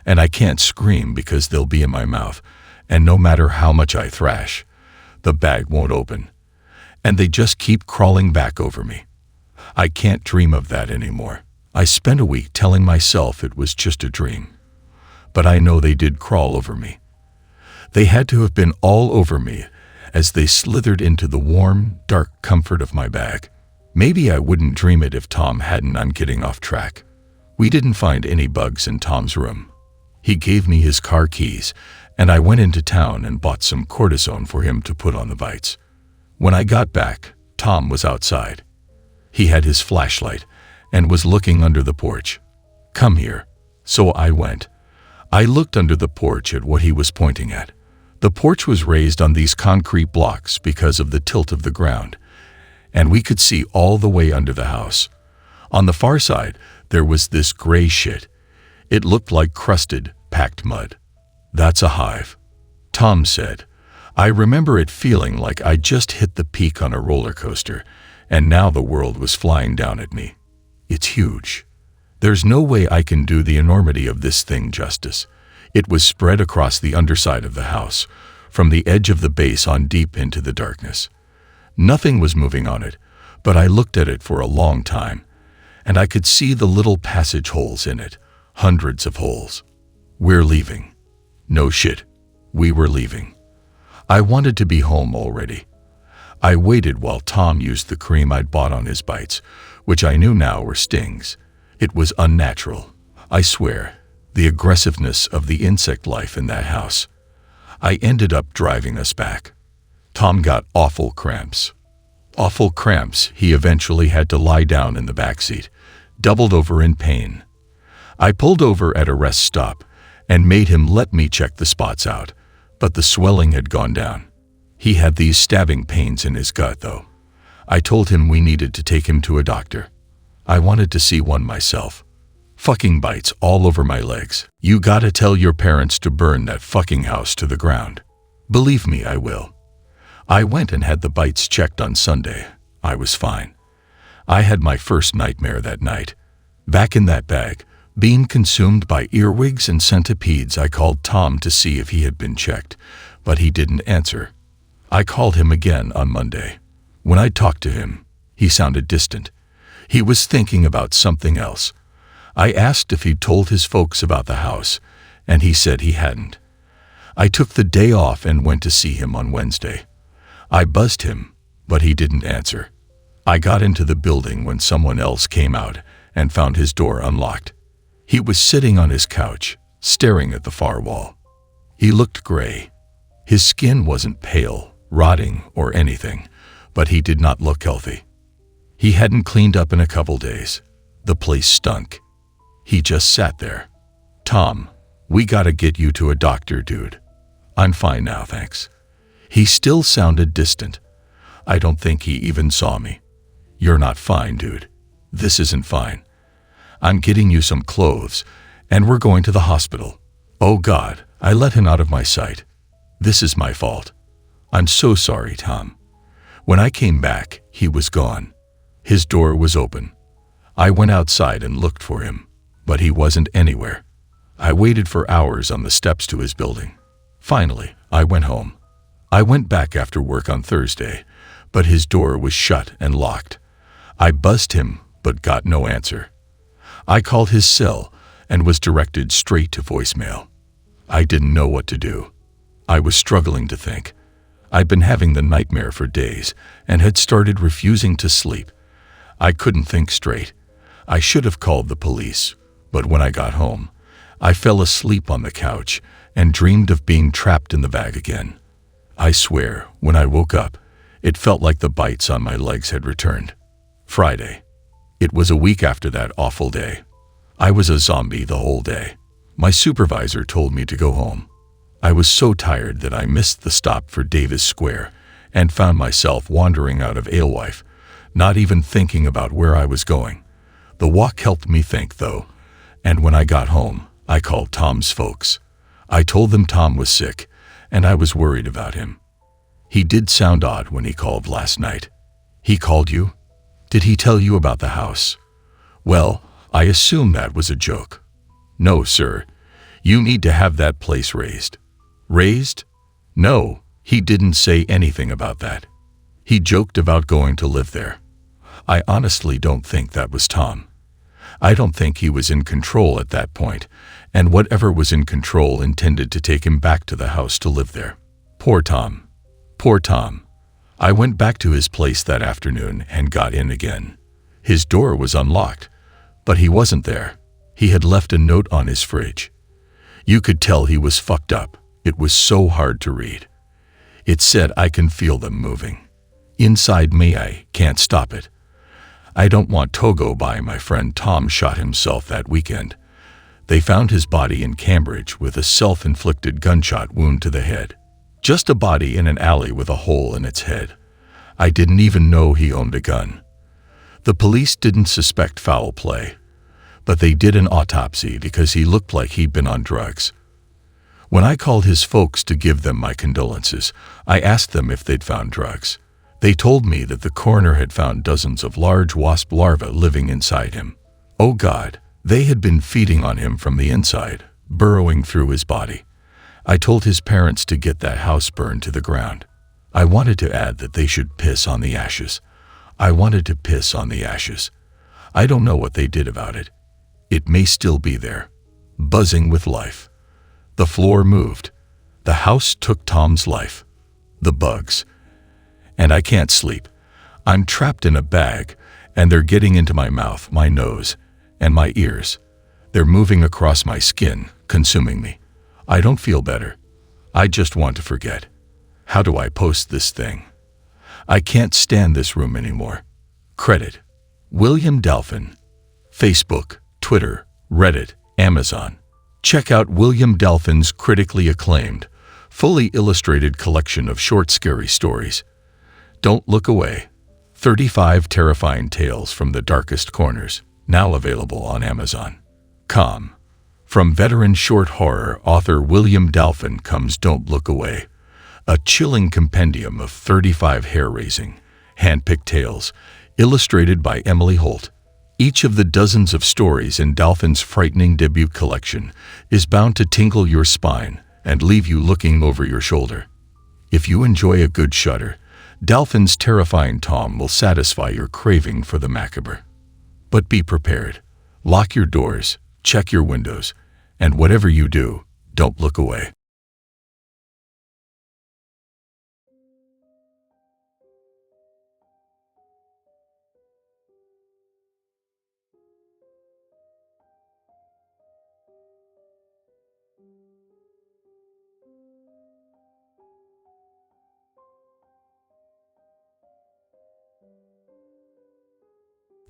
and I can't scream because they'll be in my mouth, and no matter how much I thrash, the bag won't open, and they just keep crawling back over me. I can't dream of that anymore. I spent a week telling myself it was just a dream. But I know they did crawl over me. They had to have been all over me as they slithered into the warm, dark comfort of my bag. Maybe I wouldn't dream it if Tom hadn't. I'm getting off track. We didn't find any bugs in Tom's room. He gave me his car keys, and I went into town and bought some cortisone for him to put on the bites. When I got back, Tom was outside. He had his flashlight and was looking under the porch. Come here. So I went. I looked under the porch at what he was pointing at. The porch was raised on these concrete blocks because of the tilt of the ground, and we could see all the way under the house. On the far side, there was this gray shit. It looked like crusted, packed mud. That's a hive. Tom said. I remember it feeling like I just hit the peak on a roller coaster, and now the world was flying down at me. It's huge. There's no way I can do the enormity of this thing justice. It was spread across the underside of the house, from the edge of the base on deep into the darkness. Nothing was moving on it, but I looked at it for a long time, and I could see the little passage holes in it, hundreds of holes. We're leaving. No shit. We were leaving. I wanted to be home already. I waited while Tom used the cream I'd bought on his bites, which I knew now were stings. It was unnatural. I swear, the aggressiveness of the insect life in that house. I ended up driving us back. Tom got awful cramps. Awful cramps. He eventually had to lie down in the backseat, doubled over in pain. I pulled over at a rest stop and made him let me check the spots out, but the swelling had gone down. He had these stabbing pains in his gut, though. I told him we needed to take him to a doctor. I wanted to see one myself. Fucking bites all over my legs. You gotta tell your parents to burn that fucking house to the ground. Believe me, I will. I went and had the bites checked on Sunday. I was fine. I had my first nightmare that night. Back in that bag, being consumed by earwigs and centipedes. I called Tom to see if he had been checked, but he didn't answer. I called him again on Monday. When I talked to him, he sounded distant. He was thinking about something else. I asked if he'd told his folks about the house, and he said he hadn't. I took the day off and went to see him on Wednesday. I buzzed him, but he didn't answer. I got into the building when someone else came out and found his door unlocked. He was sitting on his couch, staring at the far wall. He looked gray. His skin wasn't pale, rotting, or anything, but he did not look healthy. He hadn't cleaned up in a couple days. The place stunk. He just sat there. Tom, we gotta get you to a doctor, dude. I'm fine now, thanks. He still sounded distant. I don't think he even saw me. You're not fine, dude. This isn't fine. I'm getting you some clothes, and we're going to the hospital. Oh God, I let him out of my sight. This is my fault. I'm so sorry, Tom. When I came back, he was gone. His door was open. I went outside and looked for him, but he wasn't anywhere. I waited for hours on the steps to his building. Finally, I went home. I went back after work on Thursday, but his door was shut and locked. I buzzed him, but got no answer. I called his cell and was directed straight to voicemail. I didn't know what to do. I was struggling to think. I'd been having the nightmare for days and had started refusing to sleep. I couldn't think straight. I should have called the police, but when I got home, I fell asleep on the couch and dreamed of being trapped in the bag again. I swear, when I woke up, it felt like the bites on my legs had returned. Friday. It was a week after that awful day. I was a zombie the whole day. My supervisor told me to go home. I was so tired that I missed the stop for Davis Square and found myself wandering out of Alewife, not even thinking about where I was going. The walk helped me think, though, and when I got home, I called Tom's folks. I told them Tom was sick, and I was worried about him. He did sound odd when he called last night. He called you? Did he tell you about the house? Well, I assume that was a joke. No, sir. You need to have that place raised. Raised? No, he didn't say anything about that. He joked about going to live there. I honestly don't think that was Tom. I don't think he was in control at that point, and whatever was in control intended to take him back to the house to live there. Poor Tom. Poor Tom. I went back to his place that afternoon and got in again. His door was unlocked, but he wasn't there. He had left a note on his fridge. You could tell he was fucked up. It was so hard to read. It said, "I can feel them moving. Inside me, I can't stop it. I don't want Togo by." My friend Tom shot himself that weekend. They found his body in Cambridge with a self-inflicted gunshot wound to the head. Just a body in an alley with a hole in its head. I didn't even know he owned a gun. The police didn't suspect foul play, but they did an autopsy because he looked like he'd been on drugs. When I called his folks to give them my condolences, I asked them if they'd found drugs. They told me that the coroner had found dozens of large wasp larvae living inside him. Oh God, they had been feeding on him from the inside, burrowing through his body. I told his parents to get that house burned to the ground. I wanted to add that they should piss on the ashes. I wanted to piss on the ashes. I don't know what they did about it. It may still be there, buzzing with life. The floor moved. The house took Tom's life. The bugs. And I can't sleep. I'm trapped in a bag, and they're getting into my mouth, my nose, and my ears. They're moving across my skin, consuming me. I don't feel better. I just want to forget. How do I post this thing? I can't stand this room anymore. Credit: William Delphin. Facebook, Twitter, Reddit, Amazon. Check out William Delphin's critically acclaimed, fully illustrated collection of short scary stories. Don't Look Away. 35 terrifying tales from the darkest corners, now available on Amazon.com. From veteran short horror author William Delphin comes Don't Look Away, a chilling compendium of 35 hair-raising, hand-picked tales, illustrated by Emily Holt. Each of the dozens of stories in Delphin's frightening debut collection is bound to tingle your spine and leave you looking over your shoulder. If you enjoy a good shudder, Delphin's terrifying tome will satisfy your craving for the macabre. But be prepared. Lock your doors, check your windows, and whatever you do, don't look away.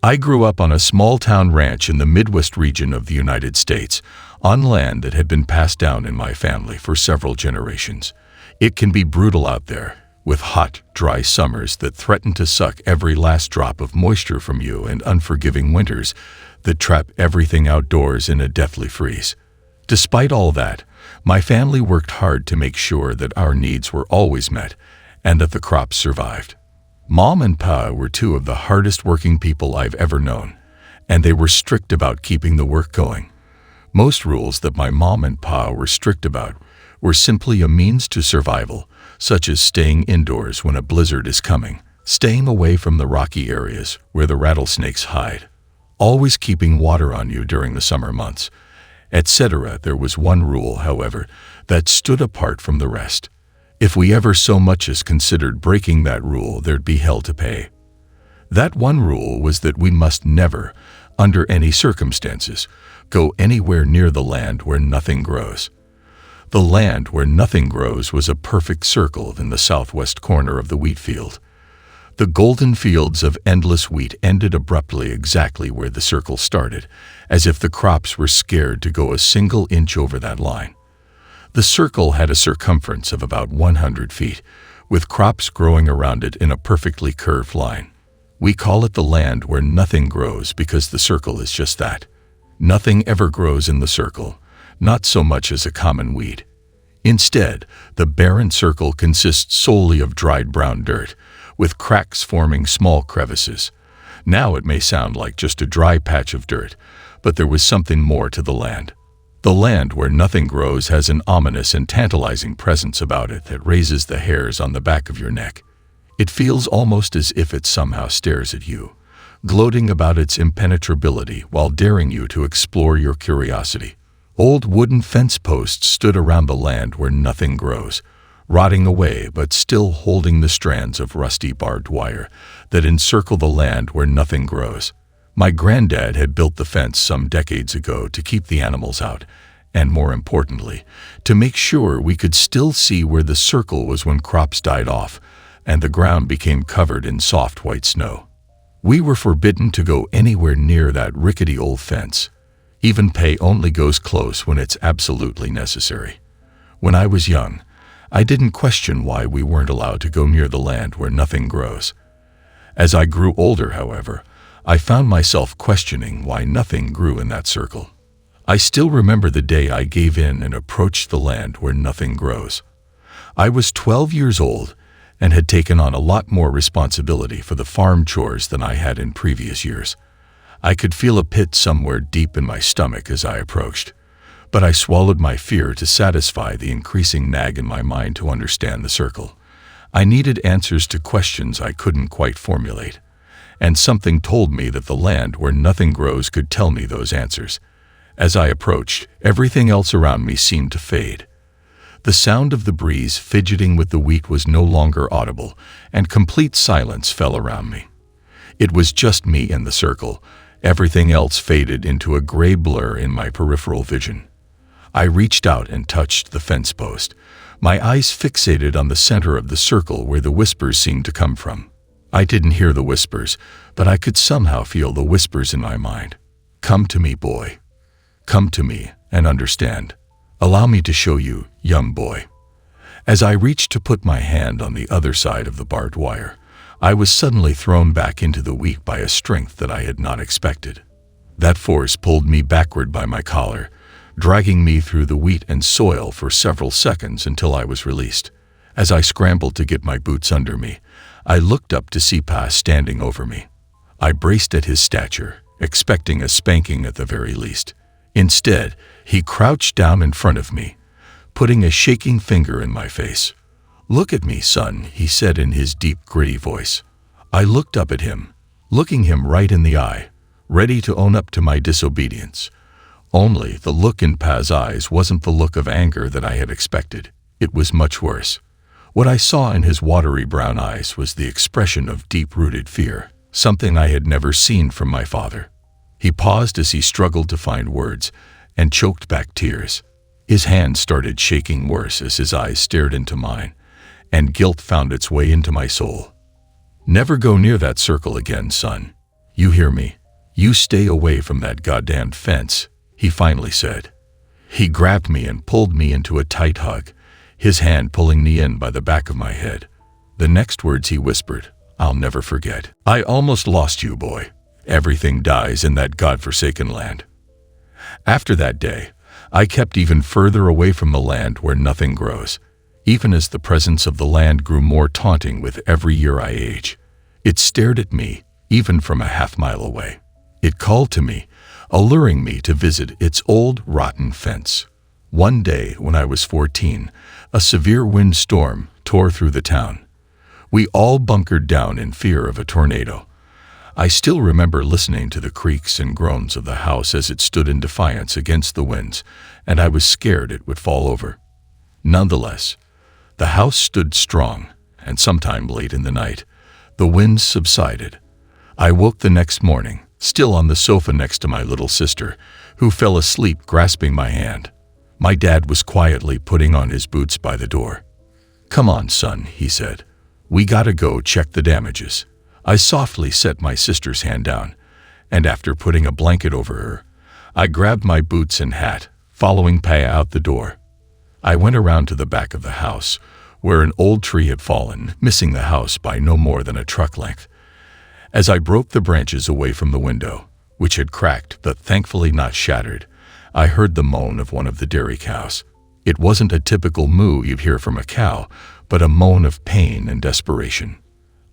I grew up on a small-town ranch in the Midwest region of the United States, on land that had been passed down in my family for several generations. It can be brutal out there, with hot, dry summers that threaten to suck every last drop of moisture from you and unforgiving winters that trap everything outdoors in a deathly freeze. Despite all that, my family worked hard to make sure that our needs were always met and that the crops survived. Mom and Pa were two of the hardest working people I've ever known, and they were strict about keeping the work going. Most rules that my mom and Pa were strict about were simply a means to survival, such as staying indoors when a blizzard is coming, staying away from the rocky areas where the rattlesnakes hide, always keeping water on you during the summer months, etc. There was one rule, however, that stood apart from the rest. If we ever so much as considered breaking that rule, there'd be hell to pay. That one rule was that we must never, under any circumstances, go anywhere near the land where nothing grows. The land where nothing grows was a perfect circle in the southwest corner of the wheat field. The golden fields of endless wheat ended abruptly exactly where the circle started, as if the crops were scared to go a single inch over that line. The circle had a circumference of about 100 feet, with crops growing around it in a perfectly curved line. We call it the land where nothing grows because the circle is just that. Nothing ever grows in the circle, not so much as a common weed. Instead, the barren circle consists solely of dried brown dirt, with cracks forming small crevices. Now it may sound like just a dry patch of dirt, but there was something more to the land. The land where nothing grows has an ominous and tantalizing presence about it that raises the hairs on the back of your neck. It feels almost as if it somehow stares at you, gloating about its impenetrability while daring you to explore your curiosity. Old wooden fence posts stood around the land where nothing grows, rotting away but still holding the strands of rusty barbed wire that encircle the land where nothing grows. My granddad had built the fence some decades ago to keep the animals out, and more importantly, to make sure we could still see where the circle was when crops died off and the ground became covered in soft white snow. We were forbidden to go anywhere near that rickety old fence. Even pay only goes close when it's absolutely necessary. When I was young, I didn't question why we weren't allowed to go near the land where nothing grows. As I grew older, however, I found myself questioning why nothing grew in that circle. I still remember the day I gave in and approached the land where nothing grows. I was 12 years old and had taken on a lot more responsibility for the farm chores than I had in previous years. I could feel a pit somewhere deep in my stomach as I approached, but I swallowed my fear to satisfy the increasing nag in my mind to understand the circle. I needed answers to questions I couldn't quite formulate, and something told me that the land where nothing grows could tell me those answers. As I approached, everything else around me seemed to fade. The sound of the breeze fidgeting with the wheat was no longer audible, and complete silence fell around me. It was just me and the circle. Everything else faded into a gray blur in my peripheral vision. I reached out and touched the fence post, my eyes fixated on the center of the circle where the whispers seemed to come from. I didn't hear the whispers, but I could somehow feel the whispers in my mind. Come to me, boy. Come to me and understand. Allow me to show you, young boy. As I reached to put my hand on the other side of the barbed wire, I was suddenly thrown back into the wheat by a strength that I had not expected. That force pulled me backward by my collar, dragging me through the wheat and soil for several seconds until I was released. As I scrambled to get my boots under me, I looked up to see Pa standing over me. I braced at his stature, expecting a spanking at the very least. Instead, he crouched down in front of me, putting a shaking finger in my face. "Look at me, son," he said in his deep, gritty voice. I looked up at him, looking him right in the eye, ready to own up to my disobedience. Only the look in Pa's eyes wasn't the look of anger that I had expected. It was much worse. What I saw in his watery brown eyes was the expression of deep-rooted fear, something I had never seen from my father. He paused as he struggled to find words and choked back tears. His hand started shaking worse as his eyes stared into mine, and guilt found its way into my soul. "Never go near that circle again, son. You hear me? You stay away from that goddamn fence," he finally said. He grabbed me and pulled me into a tight hug, his hand pulling me in by the back of my head. The next words he whispered, I'll never forget. "I almost lost you, boy. Everything dies in that godforsaken land." After that day, I kept even further away from the land where nothing grows, even as the presence of the land grew more taunting with every year I age. It stared at me, even from a half-mile away. It called to me, alluring me to visit its old, rotten fence. One day, when I was 14, a severe windstorm tore through the town. We all bunkered down in fear of a tornado. I still remember listening to the creaks and groans of the house as it stood in defiance against the winds, and I was scared it would fall over. Nonetheless, The house stood strong, and sometime late in the night, the winds subsided. I woke the next morning, still on the sofa next to my little sister, who fell asleep grasping my hand. My dad was quietly putting on his boots by the door. "Come on, son," he said. "We gotta go check the damages." I softly set my sister's hand down, and after putting a blanket over her, I grabbed my boots and hat, following Pa out the door. I went around to the back of the house, where an old tree had fallen, missing the house by no more than a truck length. As I broke the branches away from the window, which had cracked but thankfully not shattered, I heard the moan of one of the dairy cows. It wasn't a typical moo you'd hear from a cow, but a moan of pain and desperation.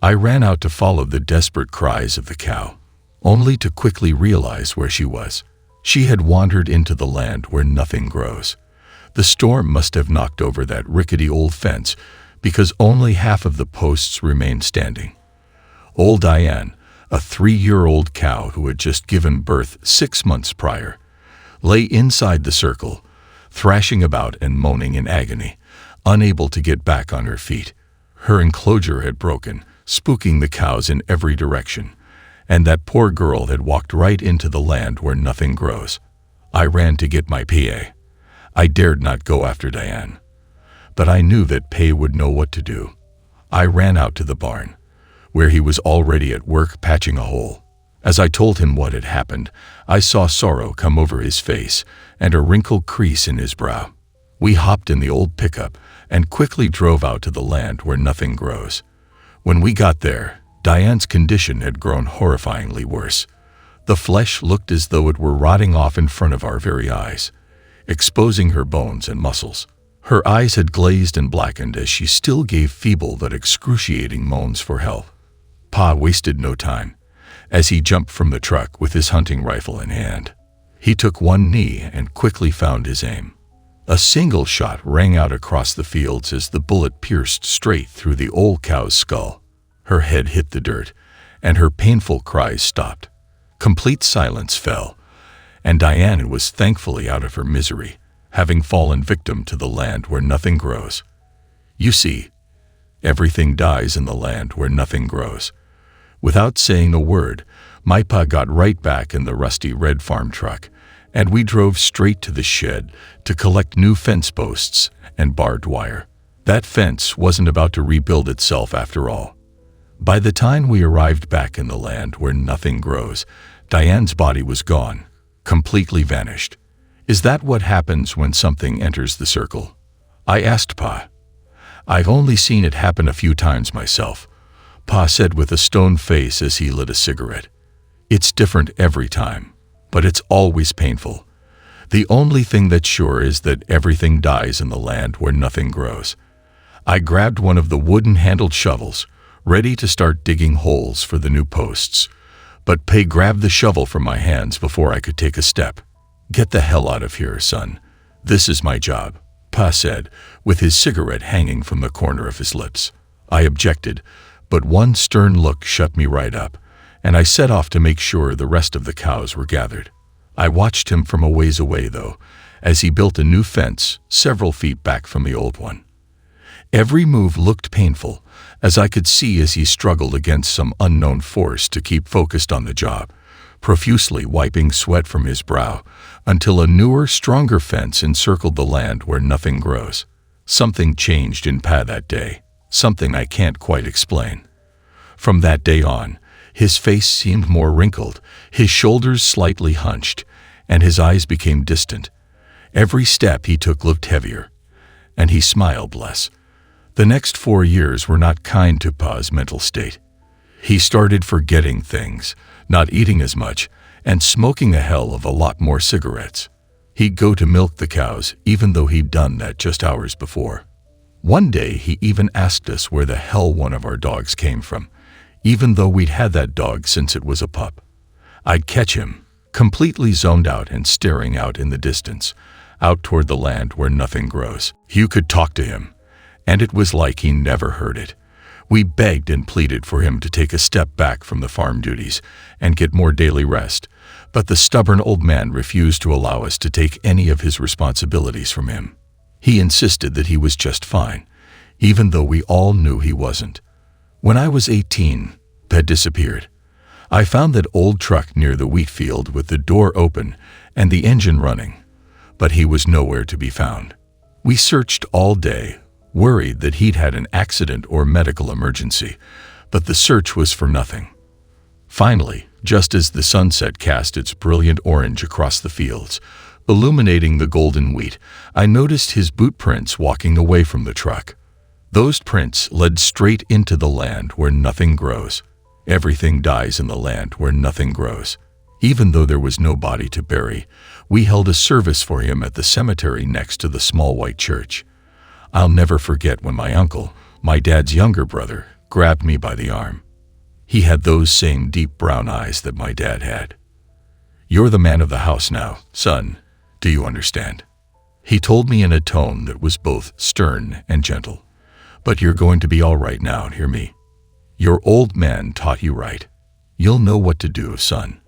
I ran out to follow the desperate cries of the cow, only to quickly realize where she was. She had wandered into the land where nothing grows. The storm must have knocked over that rickety old fence, because only half of the posts remained standing. Old Diane, a 3-year-old cow who had just given birth 6 months prior, lay inside the circle, thrashing about and moaning in agony, unable to get back on her feet. Her enclosure had broken, spooking the cows in every direction, and that poor girl had walked right into the land where nothing grows. I ran to get my PA. I dared not go after Diane, but I knew that Pa would know what to do. I ran out to the barn, where he was already at work patching a hole. As I told him what had happened, I saw sorrow come over his face and a wrinkled crease in his brow. We hopped in the old pickup and quickly drove out to the land where nothing grows. When we got there, Diane's condition had grown horrifyingly worse. The flesh looked as though it were rotting off in front of our very eyes, exposing her bones and muscles. Her eyes had glazed and blackened as she still gave feeble but excruciating moans for help. Pa wasted no time, as he jumped from the truck with his hunting rifle in hand. He took one knee and quickly found his aim. A single shot rang out across the fields as the bullet pierced straight through the old cow's skull. Her head hit the dirt, and her painful cries stopped. Complete silence fell, and Diane was thankfully out of her misery, having fallen victim to the land where nothing grows. You see, everything dies in the land where nothing grows. Without saying a word, my pa got right back in the rusty red farm truck, and we drove straight to the shed to collect new fence posts and barbed wire. That fence wasn't about to rebuild itself after all. By the time we arrived back in the land where nothing grows, Diane's body was gone, completely vanished. Is that what happens when something enters the circle? I asked Pa. I've only seen it happen a few times myself, Pa said with a stone face as he lit a cigarette. It's different every time, but it's always painful. The only thing that's sure is that everything dies in the land where nothing grows. I grabbed one of the wooden-handled shovels, ready to start digging holes for the new posts, but Pa grabbed the shovel from my hands before I could take a step. "Get the hell out of here, son. This is my job," Pa said, with his cigarette hanging from the corner of his lips. I objected, but one stern look shut me right up, and I set off to make sure the rest of the cows were gathered. I watched him from a ways away, though, as he built a new fence several feet back from the old one. Every move looked painful, as I could see as he struggled against some unknown force to keep focused on the job, profusely wiping sweat from his brow, until a newer, stronger fence encircled the land where nothing grows. Something changed in Pa that day, something I can't quite explain. From that day on, his face seemed more wrinkled, his shoulders slightly hunched, and his eyes became distant. Every step he took looked heavier, and he smiled less. The next 4 years were not kind to Pa's mental state. He started forgetting things, not eating as much, and smoking a hell of a lot more cigarettes. He'd go to milk the cows, even though he'd done that just hours before. One day he even asked us where the hell one of our dogs came from, even though we'd had that dog since it was a pup. I'd catch him, completely zoned out and staring out in the distance, out toward the land where nothing grows. You could talk to him, and it was like he never heard it. We begged and pleaded for him to take a step back from the farm duties and get more daily rest, but the stubborn old man refused to allow us to take any of his responsibilities from him. He insisted that he was just fine, even though we all knew he wasn't. When I was 18, Pa disappeared. I found that old truck near the wheat field with the door open and the engine running, but he was nowhere to be found. We searched all day, worried that he'd had an accident or medical emergency, but the search was for nothing. Finally, just as the sunset cast its brilliant orange across the fields, illuminating the golden wheat, I noticed his boot prints walking away from the truck. Those prints led straight into the land where nothing grows. Everything dies in the land where nothing grows. Even though there was no body to bury, we held a service for him at the cemetery next to the small white church. I'll never forget when my uncle, my dad's younger brother, grabbed me by the arm. He had those same deep brown eyes that my dad had. "You're the man of the house now, son. Do you understand?" He told me in a tone that was both stern and gentle. "But you're going to be all right now, hear me. Your old man taught you right. You'll know what to do, son."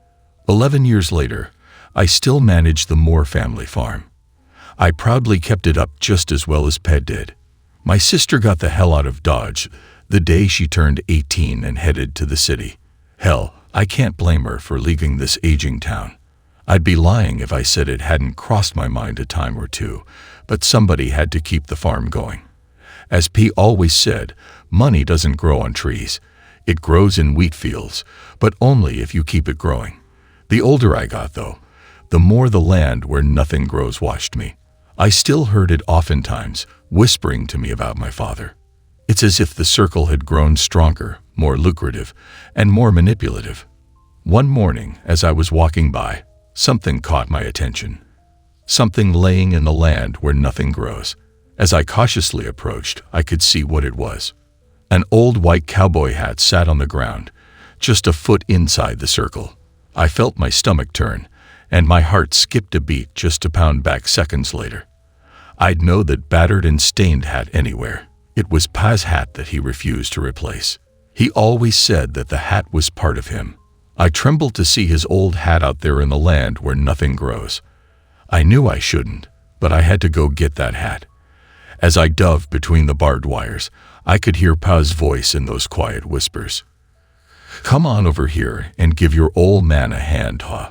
11 years later, I still manage the Moore family farm. I proudly kept it up just as well as Pa did. My sister got the hell out of Dodge the day she turned 18 and headed to the city. Hell, I can't blame her for leaving this aging town. I'd be lying if I said it hadn't crossed my mind a time or two, but somebody had to keep the farm going. As P always said, money doesn't grow on trees. It grows in wheat fields, but only if you keep it growing. The older I got, though, the more the land where nothing grows watched me. I still heard it oftentimes, whispering to me about my father. It's as if the circle had grown stronger, more lucrative, and more manipulative. One morning, as I was walking by, something caught my attention. Something laying in the land where nothing grows. As I cautiously approached, I could see what it was. An old white cowboy hat sat on the ground, just a foot inside the circle. I felt my stomach turn, and my heart skipped a beat just to pound back seconds later. I'd know that battered and stained hat anywhere. It was Pa's hat that he refused to replace. He always said that the hat was part of him. I trembled to see his old hat out there in the land where nothing grows. I knew I shouldn't, but I had to go get that hat. As I dove between the barbed wires, I could hear Pa's voice in those quiet whispers. "Come on over here and give your old man a hand, huh?"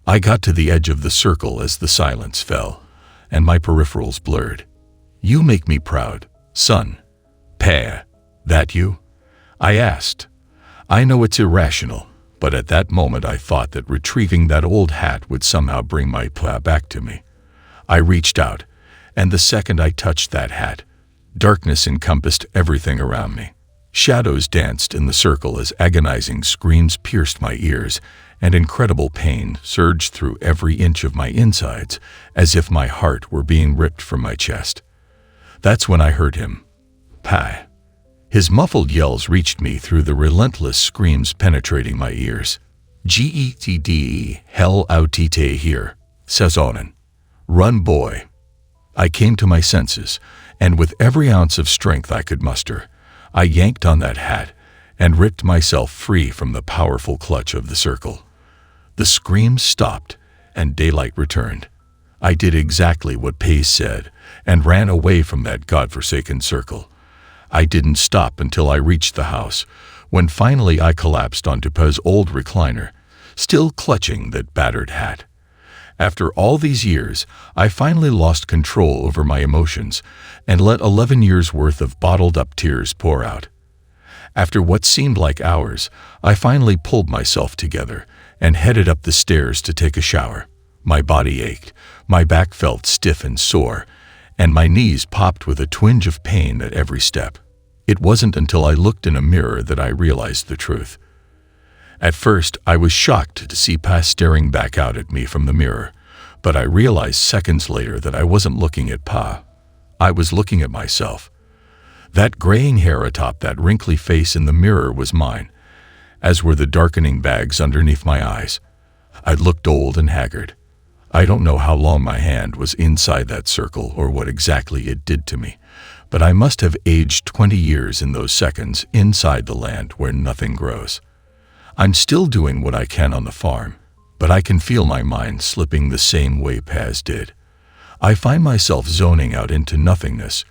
I got to the edge of the circle as the silence fell, and my peripherals blurred. "You make me proud, son." "Pa, that you?" I asked. I know it's irrational, but at that moment I thought that retrieving that old hat would somehow bring my Pa back to me. I reached out, and the second I touched that hat, darkness encompassed everything around me. Shadows danced in the circle as agonizing screams pierced my ears, and incredible pain surged through every inch of my insides, as if my heart were being ripped from my chest. That's when I heard him. "Pa." His muffled yells reached me through the relentless screams penetrating my ears. "Getd, hell out here, says Onan. Run, boy." I came to my senses, and with every ounce of strength I could muster, I yanked on that hat and ripped myself free from the powerful clutch of the circle. The screams stopped, and daylight returned. I did exactly what Pace said and ran away from that godforsaken circle. I didn't stop until I reached the house, when finally I collapsed onto Pa's old recliner, still clutching that battered hat. After all these years, I finally lost control over my emotions and let 11 years' worth of bottled-up tears pour out. After what seemed like hours, I finally pulled myself together and headed up the stairs to take a shower. My body ached, my back felt stiff and sore, and my knees popped with a twinge of pain at every step. It wasn't until I looked in a mirror that I realized the truth. At first, I was shocked to see Pa staring back out at me from the mirror, but I realized seconds later that I wasn't looking at Pa. I was looking at myself. That graying hair atop that wrinkly face in the mirror was mine, as were the darkening bags underneath my eyes. I looked old and haggard. I don't know how long my hand was inside that circle or what exactly it did to me, but I must have aged 20 years in those seconds inside the land where nothing grows. I'm still doing what I can on the farm, but I can feel my mind slipping the same way Paz did. I find myself zoning out into nothingness,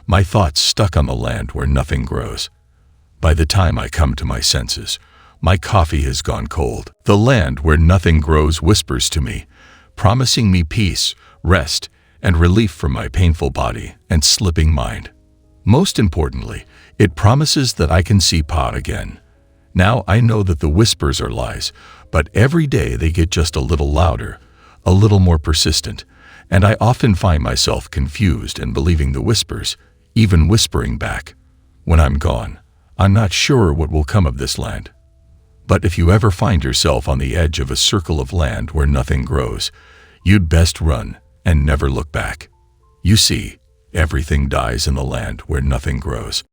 my thoughts stuck on the land where nothing grows. By the time I come to my senses, my coffee has gone cold. The land where nothing grows whispers to me, promising me peace, rest, and relief from my painful body and slipping mind. Most importantly, it promises that I can see Pa again. Now I know that the whispers are lies, but every day they get just a little louder, a little more persistent, and I often find myself confused and believing the whispers, even whispering back. When I'm gone, I'm not sure what will come of this land. But if you ever find yourself on the edge of a circle of land where nothing grows, you'd best run and never look back. You see, everything dies in the land where nothing grows.